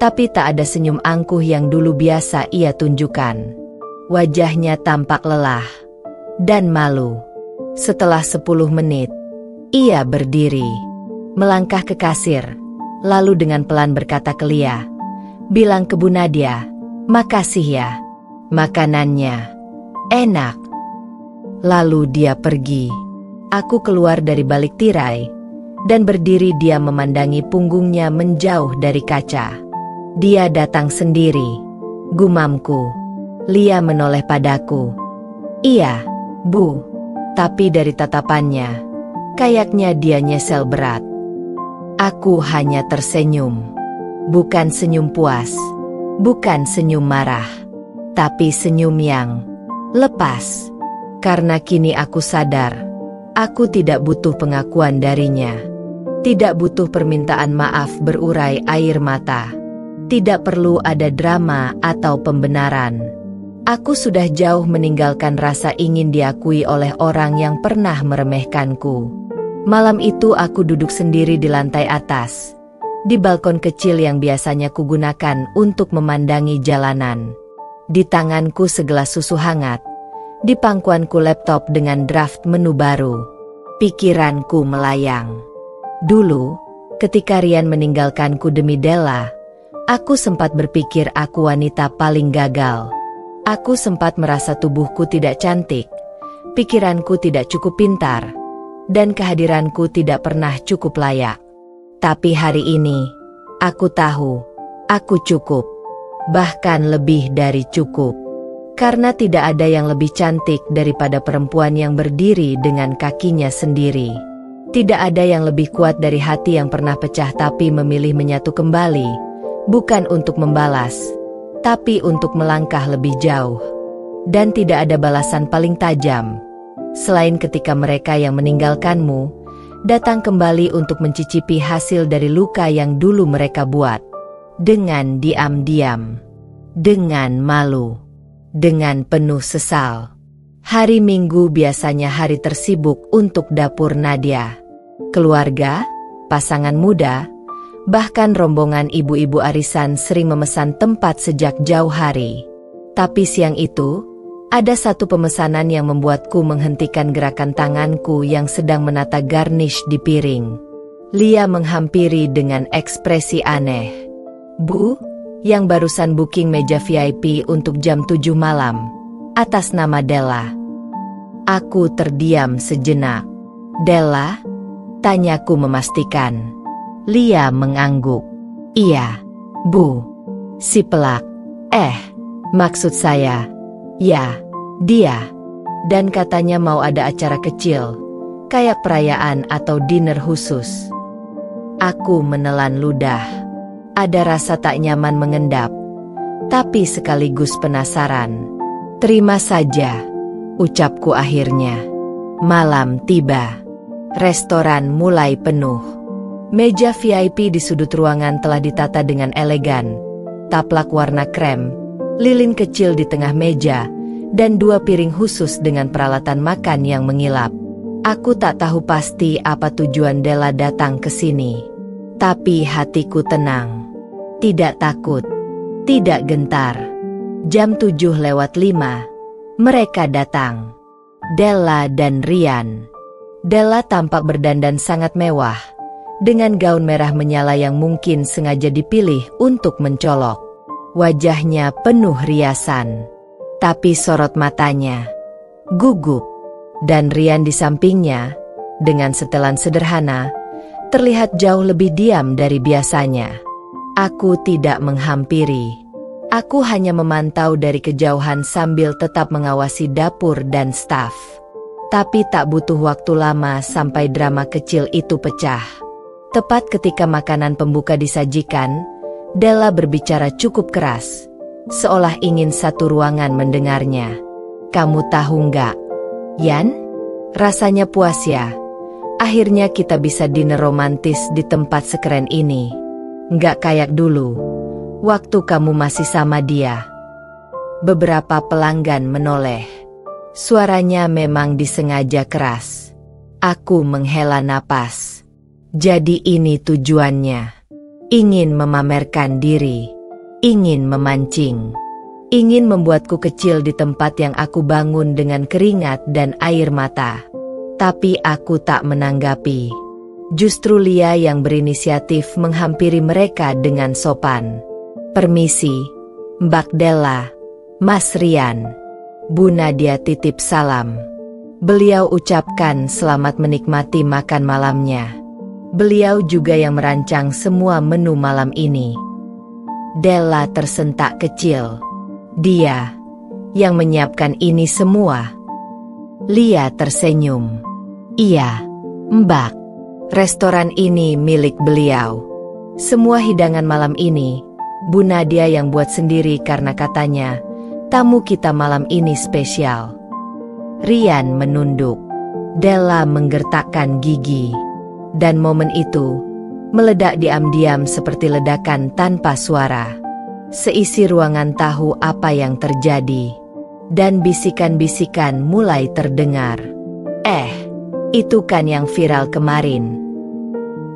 tapi tak ada senyum angkuh yang dulu biasa ia tunjukkan. Wajahnya tampak lelah dan malu. Setelah 10 menit, ia berdiri, melangkah ke kasir, lalu dengan pelan berkata ke Lia, bilang ke Bu Nadia, makasih ya, makanannya enak. Lalu dia pergi. Aku keluar dari balik tirai, dan berdiri dia memandangi punggungnya menjauh dari kaca. Dia datang sendiri, gumamku. Lia menoleh padaku. Iya, Bu. Tapi dari tatapannya, kayaknya dia nyesel berat. Aku hanya tersenyum. Bukan senyum puas, bukan senyum marah, tapi senyum yang lepas. Karena kini aku sadar, aku tidak butuh pengakuan darinya. Tidak butuh permintaan maaf berurai air mata. Tidak perlu ada drama atau pembenaran. Aku sudah jauh meninggalkan rasa ingin diakui oleh orang yang pernah meremehkanku. Malam itu aku duduk sendiri di lantai atas, di balkon kecil yang biasanya kugunakan untuk memandangi jalanan. Di tanganku segelas susu hangat, di pangkuanku laptop dengan draft menu baru. Pikiranku melayang. Dulu, ketika Rian meninggalkanku demi Della, aku sempat berpikir aku wanita paling gagal. Aku sempat merasa tubuhku tidak cantik, pikiranku tidak cukup pintar, dan kehadiranku tidak pernah cukup layak. Tapi hari ini, aku tahu, aku cukup. Bahkan lebih dari cukup. Karena tidak ada yang lebih cantik daripada perempuan yang berdiri dengan kakinya sendiri. Tidak ada yang lebih kuat dari hati yang pernah pecah tapi memilih menyatu kembali. Bukan untuk membalas, tapi untuk melangkah lebih jauh. Dan tidak ada balasan paling tajam. Selain ketika mereka yang meninggalkanmu datang kembali untuk mencicipi hasil dari luka yang dulu mereka buat. Dengan diam-diam. Dengan malu. Dengan penuh sesal. Hari Minggu biasanya hari tersibuk untuk dapur Nadia. Keluarga, pasangan muda, bahkan rombongan ibu-ibu arisan sering memesan tempat sejak jauh hari. Tapi siang itu, ada satu pemesanan yang membuatku menghentikan gerakan tanganku yang sedang menata garnish di piring. Lia menghampiri dengan ekspresi aneh. "Bu, yang barusan booking meja VIP untuk jam 7 malam, atas nama Della." Aku terdiam sejenak. "Della?" tanyaku memastikan. Lia mengangguk. "Iya, Bu. Si pelak. Maksud saya, ya, dia. Dan katanya mau ada acara kecil, kayak perayaan atau dinner khusus." Aku menelan ludah. Ada rasa tak nyaman mengendap, tapi sekaligus penasaran. "Terima saja," ucapku akhirnya. Malam tiba. Restoran mulai penuh. Meja VIP di sudut ruangan telah ditata dengan elegan. Taplak warna krem, lilin kecil di tengah meja, dan 2 piring khusus dengan peralatan makan yang mengilap. Aku tak tahu pasti apa tujuan Della datang ke sini. Tapi hatiku tenang. Tidak takut, tidak gentar. Jam 7:05, mereka datang. Della dan Rian. Della tampak berdandan sangat mewah, dengan gaun merah menyala yang mungkin sengaja dipilih untuk mencolok. Wajahnya penuh riasan, tapi sorot matanya gugup. Dan Rian di sampingnya, dengan setelan sederhana, terlihat jauh lebih diam dari biasanya. Aku tidak menghampiri. Aku hanya memantau dari kejauhan sambil tetap mengawasi dapur dan staf. Tapi tak butuh waktu lama sampai drama kecil itu pecah. Tepat ketika makanan pembuka disajikan, Della berbicara cukup keras, seolah ingin satu ruangan mendengarnya. "Kamu tahu nggak, Yan? Rasanya puas ya. Akhirnya kita bisa dinner romantis di tempat sekeren ini. Nggak kayak dulu, waktu kamu masih sama dia." Beberapa pelanggan menoleh. Suaranya memang disengaja keras. Aku menghela napas. Jadi ini tujuannya. Ingin memamerkan diri. Ingin memancing. Ingin membuatku kecil di tempat yang aku bangun dengan keringat dan air mata. Tapi aku tak menanggapi. Justru Lia yang berinisiatif menghampiri mereka dengan sopan. "Permisi, Mbak Della, Mas Rian." Bu Nadia titip salam. Beliau ucapkan selamat menikmati makan malamnya. Beliau juga yang merancang semua menu malam ini. Della tersentak kecil. Dia yang menyiapkan ini semua. Lia tersenyum. "Iya, Mbak. Restoran ini milik beliau. Semua hidangan malam ini, Bu Nadia yang buat sendiri karena katanya, tamu kita malam ini spesial." Rian menunduk. Della menggertakkan gigi. Dan momen itu, meledak diam-diam seperti ledakan tanpa suara. Seisi ruangan tahu apa yang terjadi. Dan bisikan-bisikan mulai terdengar. Itu kan yang viral kemarin.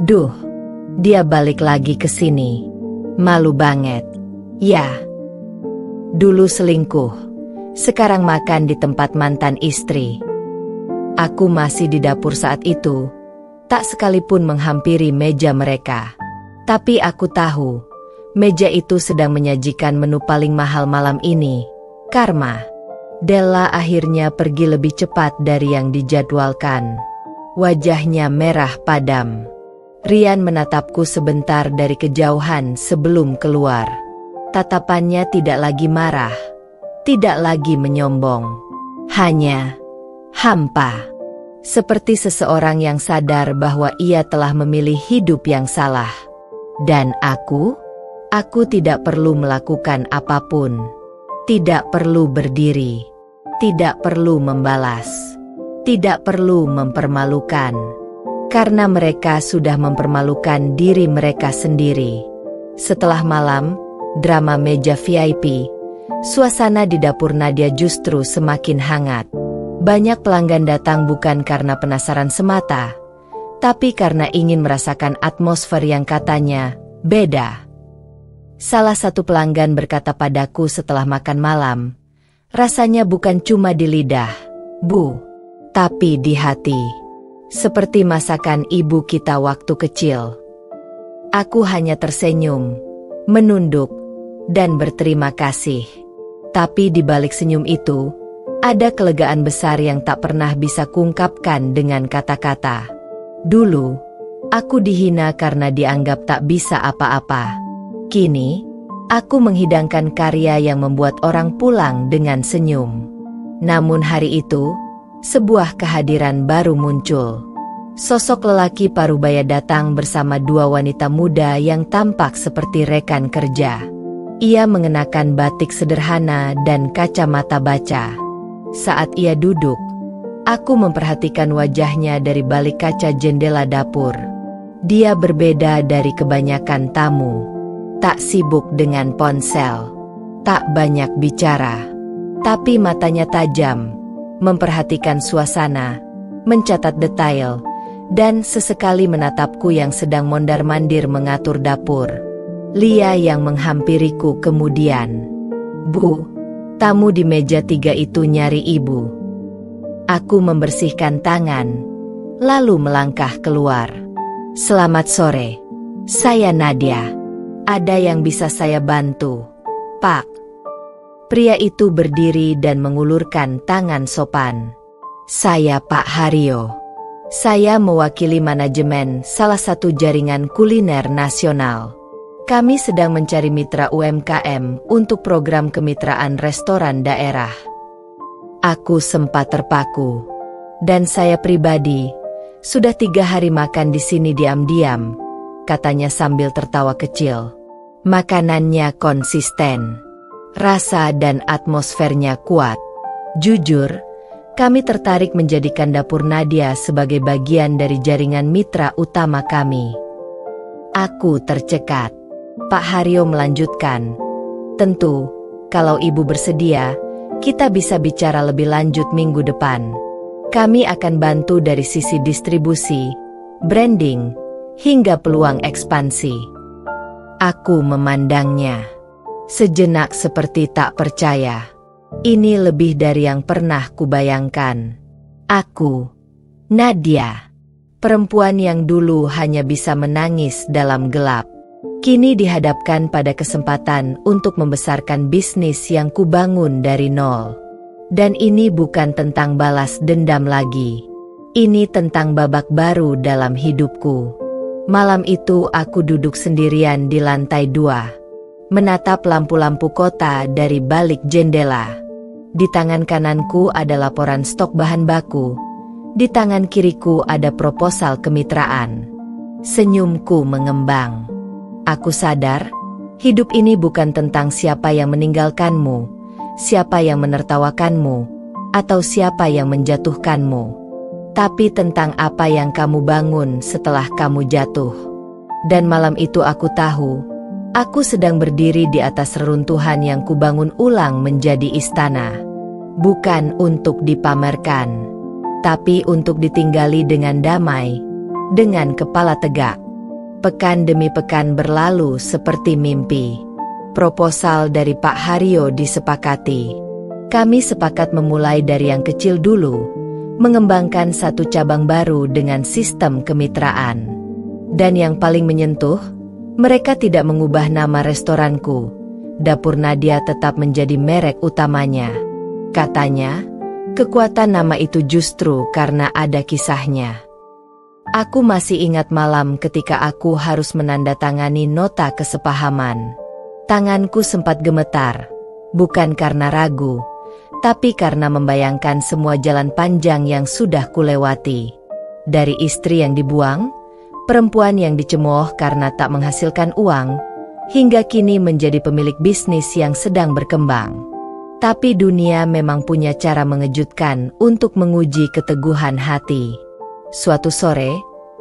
Duh, dia balik lagi ke sini. Malu banget. Ya. Dulu selingkuh, sekarang makan di tempat mantan istri. Aku masih di dapur saat itu, tak sekalipun menghampiri meja mereka. Tapi aku tahu, meja itu sedang menyajikan menu paling mahal malam ini, Karma. Della akhirnya pergi lebih cepat dari yang dijadwalkan. Wajahnya merah padam. Rian menatapku sebentar dari kejauhan sebelum keluar. Tatapannya tidak lagi marah, tidak lagi menyombong, hanya hampa. Seperti seseorang yang sadar bahwa ia telah memilih hidup yang salah. Dan aku tidak perlu melakukan apapun. Tidak perlu berdiri, tidak perlu membalas, tidak perlu mempermalukan. Karena mereka sudah mempermalukan diri mereka sendiri. Setelah malam drama meja VIP, suasana di dapur Nadia justru semakin hangat. Banyak pelanggan datang bukan karena penasaran semata, tapi karena ingin merasakan atmosfer yang katanya beda. Salah satu pelanggan berkata padaku setelah makan malam, rasanya bukan cuma di lidah, Bu, tapi di hati. Seperti masakan ibu kita waktu kecil. Aku hanya tersenyum, menunduk, dan berterima kasih. Tapi di balik senyum itu, ada kelegaan besar yang tak pernah bisa kuungkapkan dengan kata-kata. Dulu, aku dihina karena dianggap tak bisa apa-apa. Kini, aku menghidangkan karya yang membuat orang pulang dengan senyum. Namun hari itu, sebuah kehadiran baru muncul. Sosok lelaki parubaya datang bersama dua wanita muda yang tampak seperti rekan kerja. Ia mengenakan batik sederhana dan kacamata baca. Saat ia duduk, aku memperhatikan wajahnya dari balik kaca jendela dapur. Dia berbeda dari kebanyakan tamu. Tak sibuk dengan ponsel, tak banyak bicara, tapi matanya tajam, memperhatikan suasana, mencatat detail, dan sesekali menatapku yang sedang mondar-mandir mengatur dapur. Lia yang menghampiriku kemudian. Bu, tamu di meja 3 itu nyari ibu. Aku membersihkan tangan, lalu melangkah keluar. Selamat sore, saya Nadia. Ada yang bisa saya bantu, Pak? Pria itu berdiri dan mengulurkan tangan sopan. Saya Pak Haryo. Saya mewakili manajemen salah satu jaringan kuliner nasional. Kami sedang mencari mitra UMKM untuk program kemitraan restoran daerah. Aku sempat terpaku. Dan saya pribadi, sudah 3 hari makan di sini diam-diam, katanya sambil tertawa kecil. Makanannya konsisten, rasa dan atmosfernya kuat. Jujur, kami tertarik menjadikan dapur Nadia sebagai bagian dari jaringan mitra utama kami. Aku tercekat. Pak Haryo melanjutkan, tentu, kalau ibu bersedia, kita bisa bicara lebih lanjut minggu depan. Kami akan bantu dari sisi distribusi, branding, hingga peluang ekspansi. Aku memandangnya sejenak seperti tak percaya. Ini lebih dari yang pernah kubayangkan. Aku, Nadia, perempuan yang dulu hanya bisa menangis dalam gelap, kini dihadapkan pada kesempatan untuk membesarkan bisnis yang kubangun dari nol. Dan ini bukan tentang balas dendam lagi. Ini tentang babak baru dalam hidupku. Malam itu aku duduk sendirian di lantai 2, menatap lampu-lampu kota dari balik jendela. Di tangan kananku ada laporan stok bahan baku, di tangan kiriku ada proposal kemitraan. Senyumku mengembang. Aku sadar, hidup ini bukan tentang siapa yang meninggalkanmu, siapa yang menertawakanmu, atau siapa yang menjatuhkanmu. Tapi tentang apa yang kamu bangun setelah kamu jatuh. Dan malam itu aku tahu, aku sedang berdiri di atas reruntuhan yang kubangun ulang menjadi istana. Bukan untuk dipamerkan, tapi untuk ditinggali dengan damai, dengan kepala tegak. Pekan demi pekan berlalu seperti mimpi. Proposal dari Pak Haryo disepakati. Kami sepakat memulai dari yang kecil dulu, mengembangkan satu cabang baru dengan sistem kemitraan. Dan yang paling menyentuh, mereka tidak mengubah nama restoranku. Dapur Nadia tetap menjadi merek utamanya. Katanya, kekuatan nama itu justru karena ada kisahnya. Aku masih ingat malam ketika aku harus menandatangani nota kesepahaman. Tanganku sempat gemetar, bukan karena ragu, tapi karena membayangkan semua jalan panjang yang sudah kulewati. Dari istri yang dibuang, perempuan yang dicemooh karena tak menghasilkan uang, hingga kini menjadi pemilik bisnis yang sedang berkembang. Tapi dunia memang punya cara mengejutkan untuk menguji keteguhan hati. Suatu sore,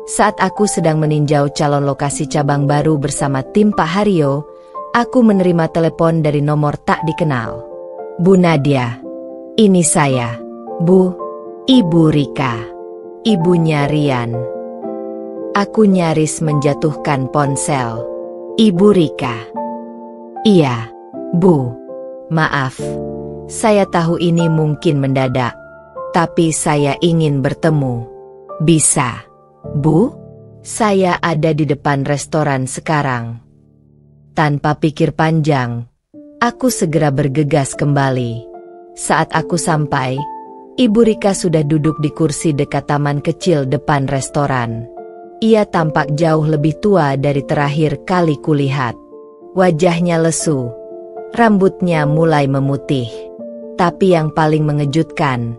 saat aku sedang meninjau calon lokasi cabang baru bersama tim Pak Haryo, aku menerima telepon dari nomor tak dikenal. Bu Nadia, ini saya, Bu, Ibu Rika, ibunya Rian. Aku nyaris menjatuhkan ponsel. Ibu Rika. Iya, Bu. Maaf, saya tahu ini mungkin mendadak, tapi saya ingin bertemu. Bisa, Bu? Saya ada di depan restoran sekarang. Tanpa pikir panjang, aku segera bergegas kembali. Saat aku sampai, Ibu Rika sudah duduk di kursi dekat taman kecil depan restoran. Ia tampak jauh lebih tua dari terakhir kali kulihat. Wajahnya lesu, rambutnya mulai memutih. Tapi yang paling mengejutkan,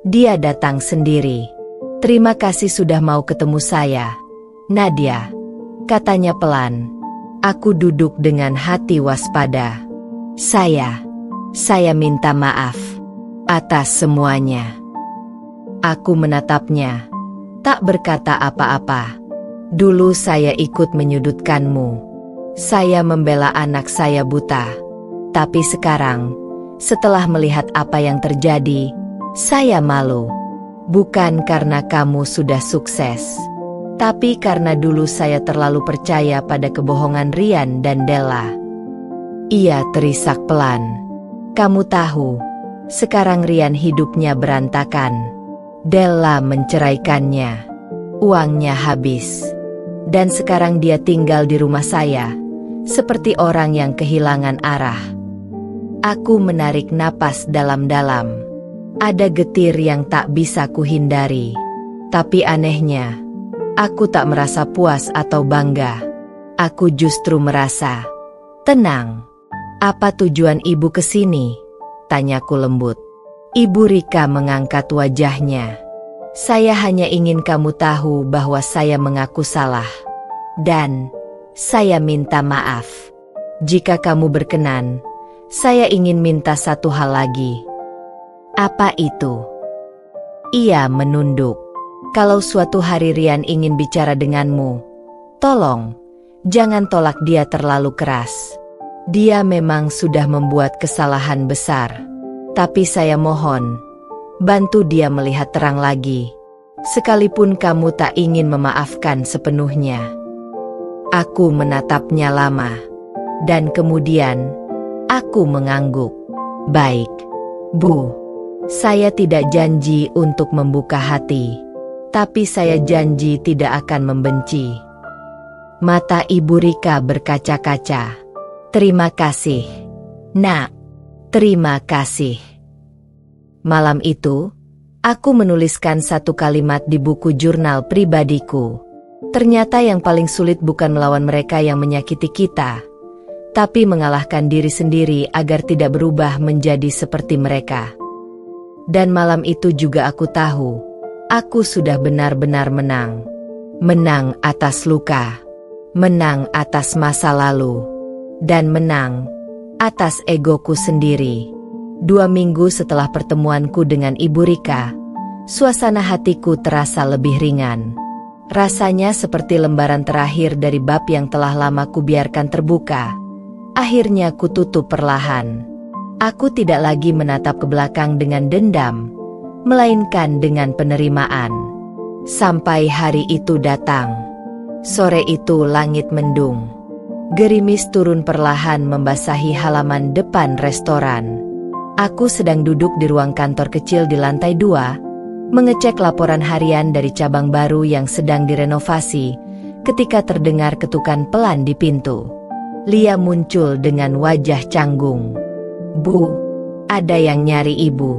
dia datang sendiri. Terima kasih sudah mau ketemu saya, Nadia, katanya pelan. Aku duduk dengan hati waspada. Saya minta maaf atas semuanya. Aku menatapnya, tak berkata apa-apa. Dulu saya ikut menyudutkanmu. Saya membela anak saya buta. Tapi sekarang, setelah melihat apa yang terjadi, saya malu. Bukan karena kamu sudah sukses, tapi karena dulu saya terlalu percaya pada kebohongan Rian dan Della. Ia terisak pelan. Kamu tahu, sekarang Rian hidupnya berantakan. Della menceraikannya. Uangnya habis. Dan sekarang dia tinggal di rumah saya, seperti orang yang kehilangan arah. Aku menarik napas dalam-dalam. Ada getir yang tak bisa kuhindari. Tapi anehnya, aku tak merasa puas atau bangga. Aku justru merasa tenang. Apa tujuan ibu kesini? Tanyaku lembut. Ibu Rika mengangkat wajahnya. Saya hanya ingin kamu tahu bahwa saya mengaku salah. Dan saya minta maaf. Jika kamu berkenan, saya ingin minta satu hal lagi. Apa itu? Ia menunduk. Kalau suatu hari Rian ingin bicara denganmu, tolong, jangan tolak dia terlalu keras. Dia memang sudah membuat kesalahan besar. Tapi saya mohon, bantu dia melihat terang lagi. Sekalipun kamu tak ingin memaafkan sepenuhnya. Aku menatapnya lama. Dan kemudian, aku mengangguk. Baik, Bu. Saya tidak janji untuk membuka hati, tapi saya janji tidak akan membenci. Mata Ibu Rika berkaca-kaca. Terima kasih, Nak. Terima kasih. Malam itu, aku menuliskan satu kalimat di buku jurnal pribadiku. Ternyata yang paling sulit bukan melawan mereka yang menyakiti kita, tapi mengalahkan diri sendiri agar tidak berubah menjadi seperti mereka. Dan malam itu juga aku tahu, aku sudah benar-benar menang. Menang atas luka, menang atas masa lalu, dan menang atas egoku sendiri. 2 minggu setelah pertemuanku dengan Ibu Rika, suasana hatiku terasa lebih ringan. Rasanya seperti lembaran terakhir dari bab yang telah lama kubiarkan terbuka. Akhirnya kututup perlahan. Aku tidak lagi menatap ke belakang dengan dendam, melainkan dengan penerimaan. Sampai hari itu datang. Sore itu langit mendung. Gerimis turun perlahan membasahi halaman depan restoran. Aku sedang duduk di ruang kantor kecil di lantai 2, mengecek laporan harian dari cabang baru yang sedang direnovasi, ketika terdengar ketukan pelan di pintu. Lia muncul dengan wajah canggung. Bu, ada yang nyari ibu.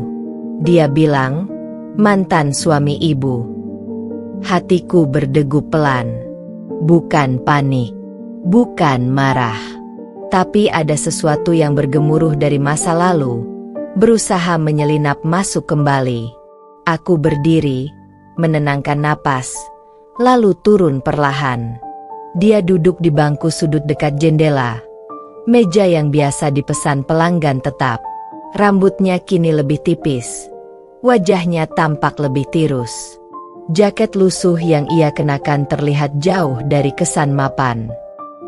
Dia bilang, mantan suami ibu. Hatiku berdegup pelan. Bukan panik, bukan marah. Tapi ada sesuatu yang bergemuruh dari masa lalu, berusaha menyelinap masuk kembali. Aku berdiri, menenangkan napas, lalu turun perlahan. Dia duduk di bangku sudut dekat jendela, meja yang biasa dipesan pelanggan tetap. Rambutnya kini lebih tipis, wajahnya tampak lebih tirus. Jaket lusuh yang ia kenakan terlihat jauh dari kesan mapan.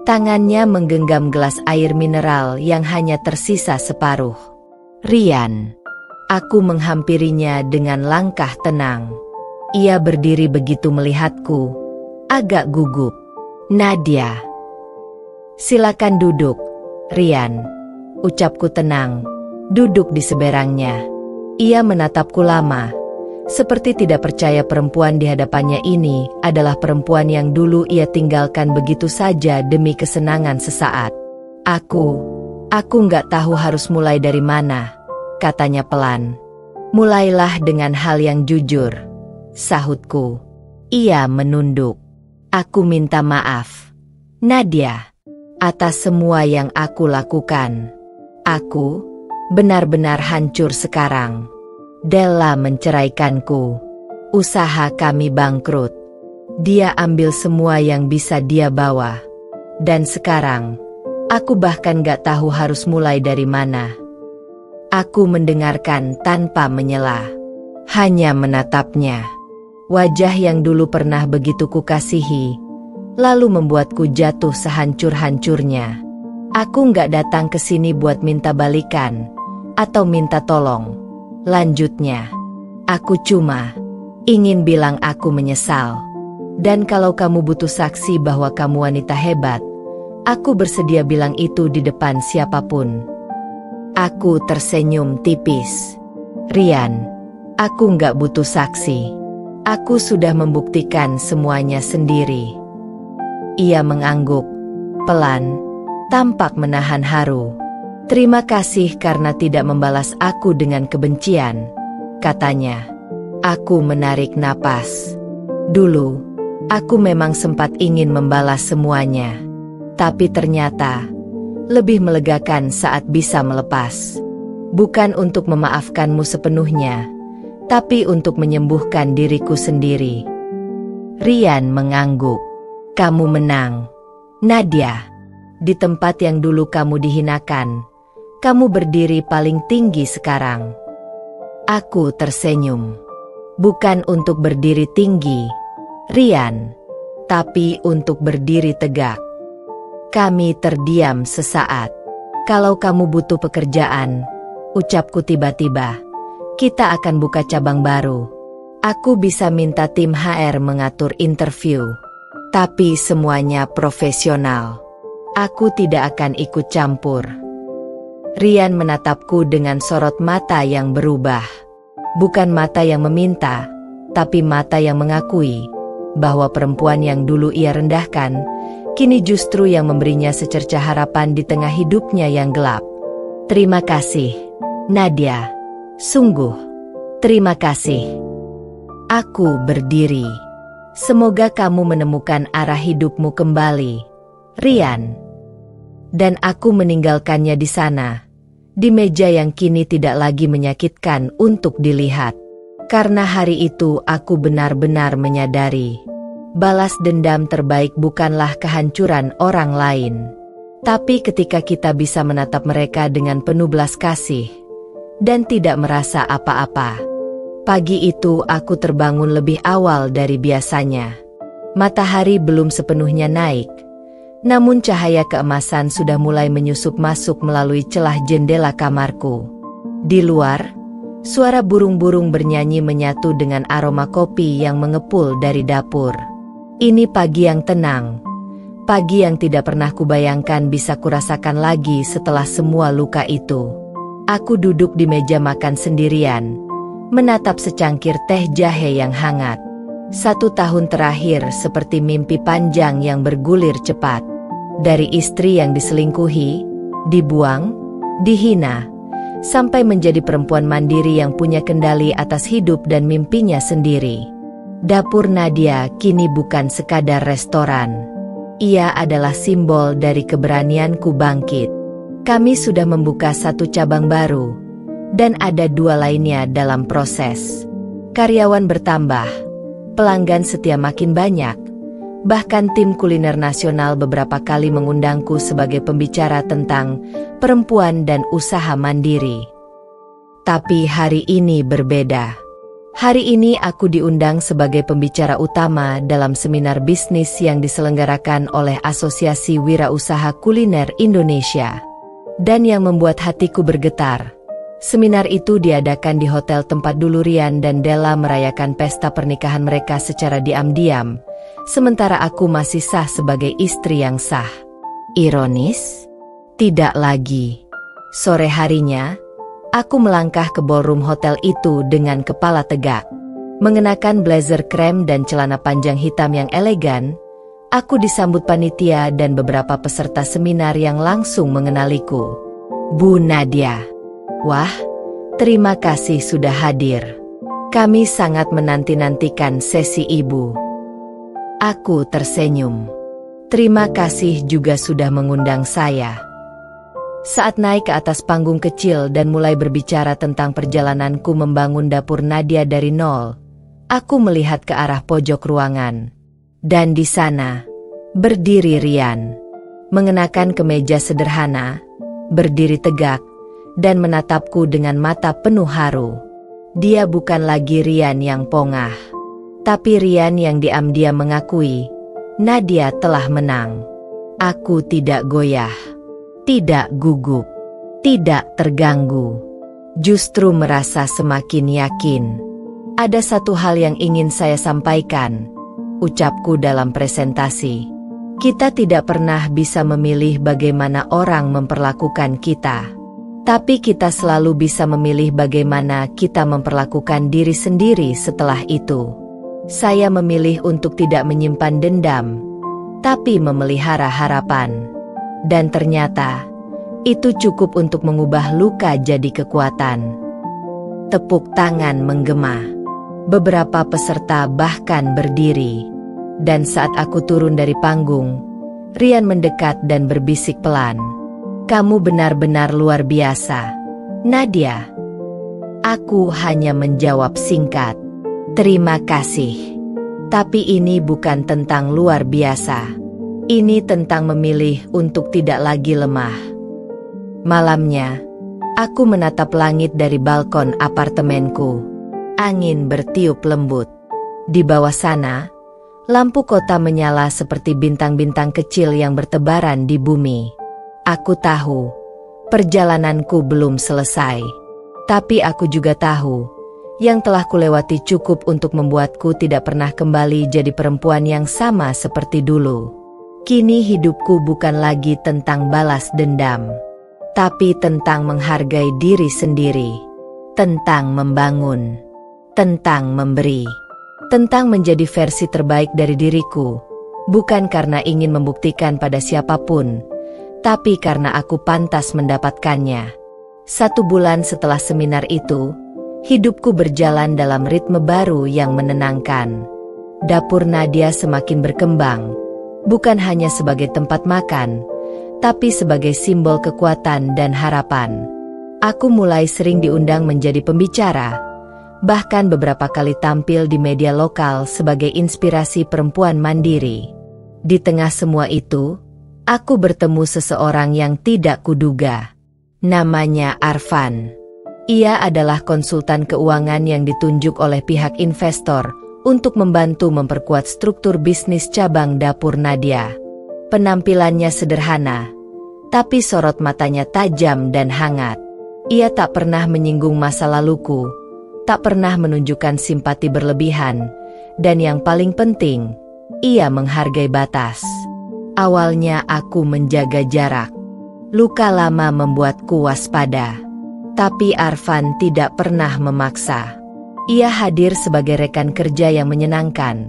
Tangannya menggenggam gelas air mineral yang hanya tersisa separuh. "Rian." Aku menghampirinya dengan langkah tenang. Ia berdiri begitu melihatku, agak gugup. "Nadia." "Silakan duduk, Rian," ucapku tenang, duduk di seberangnya. Ia menatapku lama, seperti tidak percaya perempuan di hadapannya ini adalah perempuan yang dulu ia tinggalkan begitu saja demi kesenangan sesaat. Aku nggak tahu harus mulai dari mana," katanya pelan. "Mulailah dengan hal yang jujur," sahutku. Ia menunduk. "Aku minta maaf, Nadia, atas semua yang aku lakukan. Aku benar-benar hancur sekarang. Della menceraikanku. Usaha kami bangkrut. Dia ambil semua yang bisa dia bawa. Dan sekarang, aku bahkan gak tahu harus mulai dari mana." Aku mendengarkan tanpa menyela. Hanya menatapnya. Wajah yang dulu pernah begitu kukasihi, lalu membuatku jatuh sehancur-hancurnya. Aku gak datang ke sini buat minta balikan, atau minta tolong. Lanjutnya, aku cuma ingin bilang aku menyesal. Dan kalau kamu butuh saksi bahwa kamu wanita hebat, aku bersedia bilang itu di depan siapapun. Aku tersenyum tipis. "Rian, aku nggak butuh saksi. Aku sudah membuktikan semuanya sendiri." Ia mengangguk, pelan, tampak menahan haru. "Terima kasih karena tidak membalas aku dengan kebencian," katanya. Aku menarik napas. Dulu, aku memang sempat ingin membalas semuanya. Tapi ternyata, lebih melegakan saat bisa melepas. Bukan untuk memaafkanmu sepenuhnya, tapi untuk menyembuhkan diriku sendiri. Rian mengangguk. "Kamu menang, Nadia. Di tempat yang dulu kamu dihinakan, kamu berdiri paling tinggi sekarang." Aku tersenyum. "Bukan untuk berdiri tinggi, Rian, tapi untuk berdiri tegak." Kami terdiam sesaat. "Kalau kamu butuh pekerjaan," ucapku tiba-tiba, "kita akan buka cabang baru. Aku bisa minta tim HR mengatur interview. Tapi semuanya profesional. Aku tidak akan ikut campur." Rian menatapku dengan sorot mata yang berubah. Bukan mata yang meminta, tapi mata yang mengakui bahwa perempuan yang dulu ia rendahkan, kini justru yang memberinya secercah harapan di tengah hidupnya yang gelap. "Terima kasih, Nadia. Sungguh, terima kasih." Aku berdiri. "Semoga kamu menemukan arah hidupmu kembali, Rian." Dan aku meninggalkannya di sana, di meja yang kini tidak lagi menyakitkan untuk dilihat. Karena hari itu aku benar-benar menyadari, balas dendam terbaik bukanlah kehancuran orang lain. Tapi ketika kita bisa menatap mereka dengan penuh belas kasih, dan tidak merasa apa-apa. Pagi itu aku terbangun lebih awal dari biasanya. Matahari belum sepenuhnya naik, namun cahaya keemasan sudah mulai menyusup masuk melalui celah jendela kamarku. Di luar, suara burung-burung bernyanyi menyatu dengan aroma kopi yang mengepul dari dapur. Ini pagi yang tenang, pagi yang tidak pernah kubayangkan bisa kurasakan lagi setelah semua luka itu. Aku duduk di meja makan sendirian, menatap secangkir teh jahe yang hangat. 1 tahun terakhir seperti mimpi panjang yang bergulir cepat. Dari istri yang diselingkuhi, dibuang, dihina, sampai menjadi perempuan mandiri yang punya kendali atas hidup dan mimpinya sendiri. Dapur Nadia kini bukan sekadar restoran. Ia adalah simbol dari keberanianku bangkit. Kami sudah membuka 1 cabang baru, dan ada 2 lainnya dalam proses. Karyawan bertambah, pelanggan setia makin banyak. Bahkan tim kuliner nasional beberapa kali mengundangku sebagai pembicara tentang perempuan dan usaha mandiri. Tapi hari ini berbeda. Hari ini aku diundang sebagai pembicara utama dalam seminar bisnis yang diselenggarakan oleh Asosiasi Wirausaha Kuliner Indonesia. Dan yang membuat hatiku bergetar, seminar itu diadakan di hotel tempat dulu Rian dan Della merayakan pesta pernikahan mereka secara diam-diam, sementara aku masih sah sebagai istri yang sah. Ironis? Tidak lagi. Sore harinya, aku melangkah ke ballroom hotel itu dengan kepala tegak. Mengenakan blazer krem dan celana panjang hitam yang elegan, aku disambut panitia dan beberapa peserta seminar yang langsung mengenaliku. Bu Nadia. Wah, terima kasih sudah hadir. Kami sangat menanti-nantikan sesi Ibu. Aku tersenyum. Terima kasih juga sudah mengundang saya. Saat naik ke atas panggung kecil dan mulai berbicara tentang perjalananku membangun dapur Nadia dari nol, aku melihat ke arah pojok ruangan. Dan di sana, berdiri Rian. Mengenakan kemeja sederhana, berdiri tegak, dan menatapku dengan mata penuh haru. Dia bukan lagi Rian yang pongah, tapi Rian yang diam-diam mengakui, Nadia telah menang. Aku tidak goyah. Tidak gugup, tidak terganggu, justru merasa semakin yakin. Ada satu hal yang ingin saya sampaikan, ucapku dalam presentasi. Kita tidak pernah bisa memilih bagaimana orang memperlakukan kita. Tapi kita selalu bisa memilih bagaimana kita memperlakukan diri sendiri setelah itu. Saya memilih untuk tidak menyimpan dendam, tapi memelihara harapan. Dan ternyata, itu cukup untuk mengubah luka jadi kekuatan. Tepuk tangan menggema. Beberapa peserta bahkan berdiri. Dan saat aku turun dari panggung, Rian mendekat dan berbisik pelan. Kamu benar-benar luar biasa, Nadia. Aku hanya menjawab singkat. Terima kasih. Tapi ini bukan tentang luar biasa. Ini tentang memilih untuk tidak lagi lemah. Malamnya, aku menatap langit dari balkon apartemenku. Angin bertiup lembut. Di bawah sana, lampu kota menyala seperti bintang-bintang kecil yang bertebaran di bumi. Aku tahu, perjalananku belum selesai. Tapi aku juga tahu, yang telah kulewati cukup untuk membuatku tidak pernah kembali jadi perempuan yang sama seperti dulu. Kini hidupku bukan lagi tentang balas dendam, tapi tentang menghargai diri sendiri, tentang membangun, tentang memberi, tentang menjadi versi terbaik dari diriku, bukan karena ingin membuktikan pada siapapun, tapi karena aku pantas mendapatkannya. 1 bulan setelah seminar itu, hidupku berjalan dalam ritme baru yang menenangkan. Dapur Nadia semakin berkembang. Bukan hanya sebagai tempat makan, tapi sebagai simbol kekuatan dan harapan. Aku mulai sering diundang menjadi pembicara, bahkan beberapa kali tampil di media lokal sebagai inspirasi perempuan mandiri. Di tengah semua itu, aku bertemu seseorang yang tidak kuduga. Namanya Arfan. Ia adalah konsultan keuangan yang ditunjuk oleh pihak investor untuk membantu memperkuat struktur bisnis cabang dapur Nadia. Penampilannya sederhana, tapi sorot matanya tajam dan hangat. Ia tak pernah menyinggung masa laluku, tak pernah menunjukkan simpati berlebihan, dan yang paling penting, ia menghargai batas. Awalnya aku menjaga jarak. Luka lama membuatku waspada. Tapi Arfan tidak pernah memaksa. Ia hadir sebagai rekan kerja yang menyenangkan,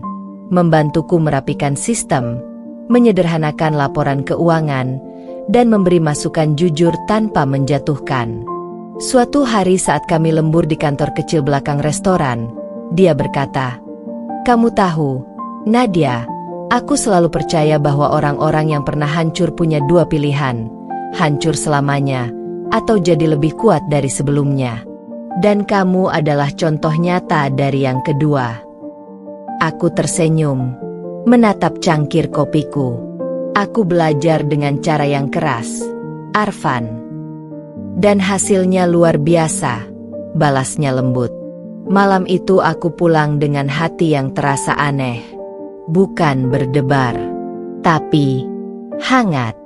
membantuku merapikan sistem, menyederhanakan laporan keuangan, dan memberi masukan jujur tanpa menjatuhkan. Suatu hari saat kami lembur di kantor kecil belakang restoran, dia berkata, Kamu tahu, Nadia, aku selalu percaya bahwa orang-orang yang pernah hancur punya dua pilihan, hancur selamanya, atau jadi lebih kuat dari sebelumnya. Dan kamu adalah contoh nyata dari yang kedua. Aku tersenyum, menatap cangkir kopiku. Aku belajar dengan cara yang keras, Arfan. Dan hasilnya luar biasa, balasnya lembut. Malam itu aku pulang dengan hati yang terasa aneh. Bukan berdebar, tapi hangat.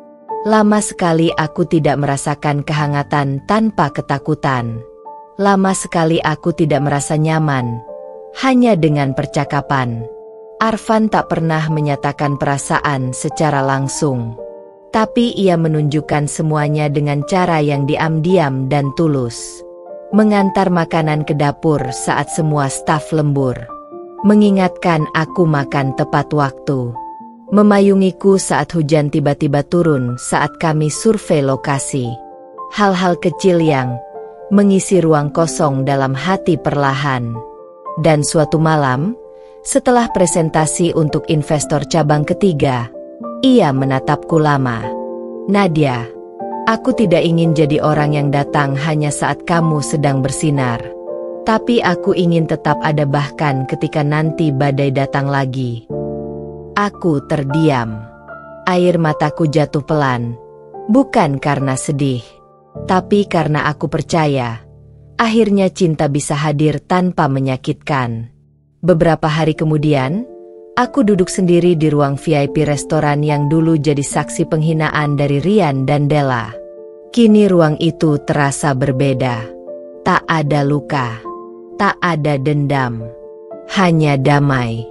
Lama sekali aku tidak merasakan kehangatan tanpa ketakutan. Lama sekali aku tidak merasa nyaman, hanya dengan percakapan. Arfan tak pernah menyatakan perasaan secara langsung. Tapi ia menunjukkan semuanya dengan cara yang diam-diam dan tulus. Mengantar makanan ke dapur saat semua staf lembur. Mengingatkan aku makan tepat waktu. Memayungiku saat hujan tiba-tiba turun saat kami survei lokasi. Hal-hal kecil yang mengisi ruang kosong dalam hati perlahan. Dan suatu malam, setelah presentasi untuk investor cabang ketiga, ia menatapku lama. Nadia, aku tidak ingin jadi orang yang datang hanya saat kamu sedang bersinar. Tapi aku ingin tetap ada bahkan ketika nanti badai datang lagi. Aku terdiam. Air mataku jatuh pelan. Bukan karena sedih, tapi karena aku percaya, akhirnya cinta bisa hadir tanpa menyakitkan. Beberapa hari kemudian, aku duduk sendiri di ruang VIP restoran yang dulu jadi saksi penghinaan dari Rian dan Della. Kini ruang itu terasa berbeda. Tak ada luka, tak ada dendam, hanya damai.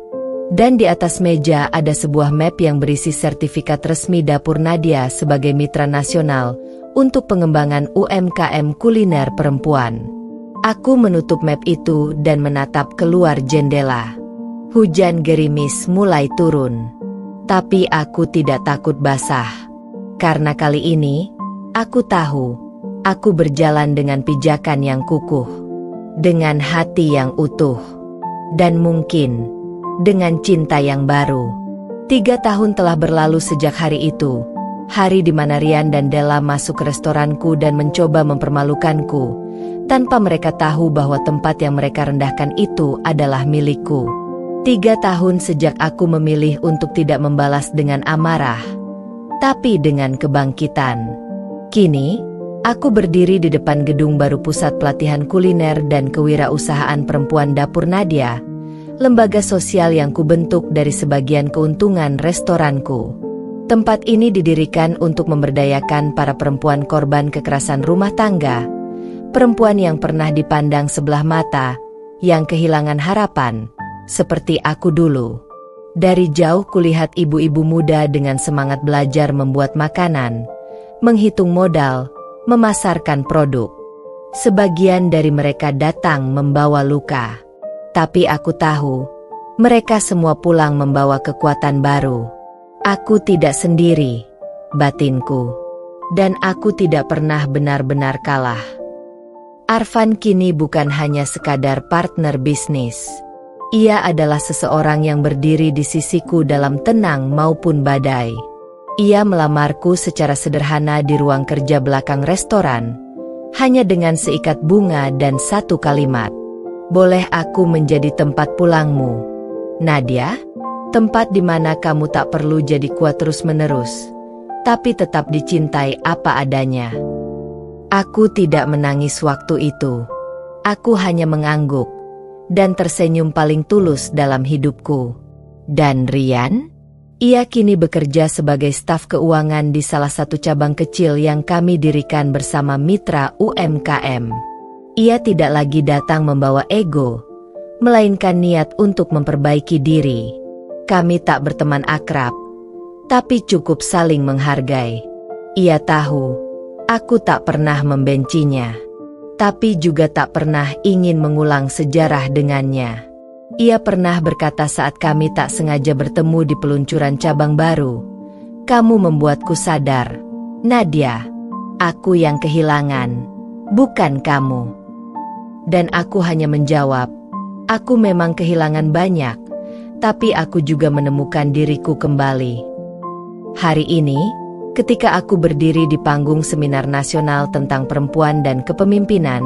Dan di atas meja ada sebuah map yang berisi sertifikat resmi Dapur Nadia sebagai mitra nasional untuk pengembangan UMKM kuliner perempuan. Aku menutup map itu dan menatap keluar jendela. Hujan gerimis mulai turun. Tapi aku tidak takut basah. Karena kali ini, aku tahu, aku berjalan dengan pijakan yang kukuh. Dengan hati yang utuh. Dan mungkin, dengan cinta yang baru. 3 tahun telah berlalu sejak hari itu. Hari di mana Rian dan Della masuk ke restoranku dan mencoba mempermalukanku. Tanpa mereka tahu bahwa tempat yang mereka rendahkan itu adalah milikku. 3 tahun sejak aku memilih untuk tidak membalas dengan amarah, tapi dengan kebangkitan. Kini, aku berdiri di depan gedung baru Pusat Pelatihan Kuliner dan Kewirausahaan Perempuan Dapur Nadia, lembaga sosial yang kubentuk dari sebagian keuntungan restoranku. Tempat ini didirikan untuk memberdayakan para perempuan korban kekerasan rumah tangga, perempuan yang pernah dipandang sebelah mata, yang kehilangan harapan, seperti aku dulu. Dari jauh kulihat ibu-ibu muda dengan semangat belajar membuat makanan, menghitung modal, memasarkan produk. Sebagian dari mereka datang membawa luka. Tapi aku tahu, mereka semua pulang membawa kekuatan baru. Aku tidak sendiri, batinku. Dan aku tidak pernah benar-benar kalah. Arfan kini bukan hanya sekadar partner bisnis. Ia adalah seseorang yang berdiri di sisiku dalam tenang maupun badai. Ia melamarku secara sederhana di ruang kerja belakang restoran, hanya dengan seikat bunga dan satu kalimat. Boleh aku menjadi tempat pulangmu, Nadia? Tempat di mana kamu tak perlu jadi kuat terus-menerus, tapi tetap dicintai apa adanya. Aku tidak menangis waktu itu. Aku hanya mengangguk, dan tersenyum paling tulus dalam hidupku. Dan Rian? Ia kini bekerja sebagai staf keuangan di salah satu cabang kecil yang kami dirikan bersama mitra UMKM. Ia tidak lagi datang membawa ego, melainkan niat untuk memperbaiki diri. Kami tak berteman akrab, tapi cukup saling menghargai. Ia tahu, aku tak pernah membencinya, tapi juga tak pernah ingin mengulang sejarah dengannya. Ia pernah berkata saat kami tak sengaja bertemu di peluncuran cabang baru, "Kamu membuatku sadar, Nadia, aku yang kehilangan, bukan kamu." Dan aku hanya menjawab, aku memang kehilangan banyak, tapi aku juga menemukan diriku kembali. Hari ini, ketika aku berdiri di panggung seminar nasional tentang perempuan dan kepemimpinan,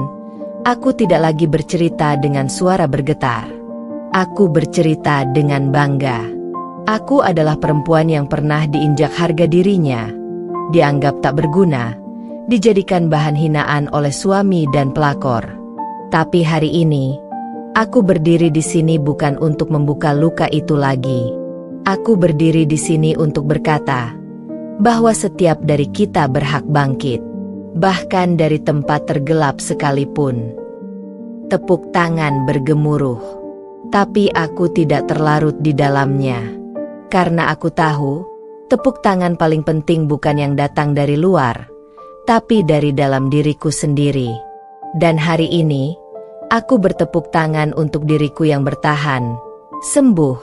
aku tidak lagi bercerita dengan suara bergetar. Aku bercerita dengan bangga. Aku adalah perempuan yang pernah diinjak harga dirinya, dianggap tak berguna, dijadikan bahan hinaan oleh suami dan pelakor. Tapi hari ini, aku berdiri di sini bukan untuk membuka luka itu lagi. Aku berdiri di sini untuk berkata bahwa setiap dari kita berhak bangkit, bahkan dari tempat tergelap sekalipun. Tepuk tangan bergemuruh, tapi aku tidak terlarut di dalamnya. Karena aku tahu, tepuk tangan paling penting bukan yang datang dari luar, tapi dari dalam diriku sendiri. Dan hari ini, aku bertepuk tangan untuk diriku yang bertahan, sembuh,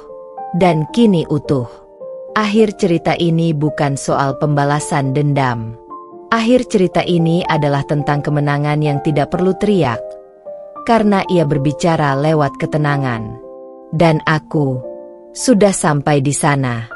dan kini utuh. Akhir cerita ini bukan soal pembalasan dendam. Akhir cerita ini adalah tentang kemenangan yang tidak perlu teriak, karena ia berbicara lewat ketenangan. Dan aku sudah sampai di sana.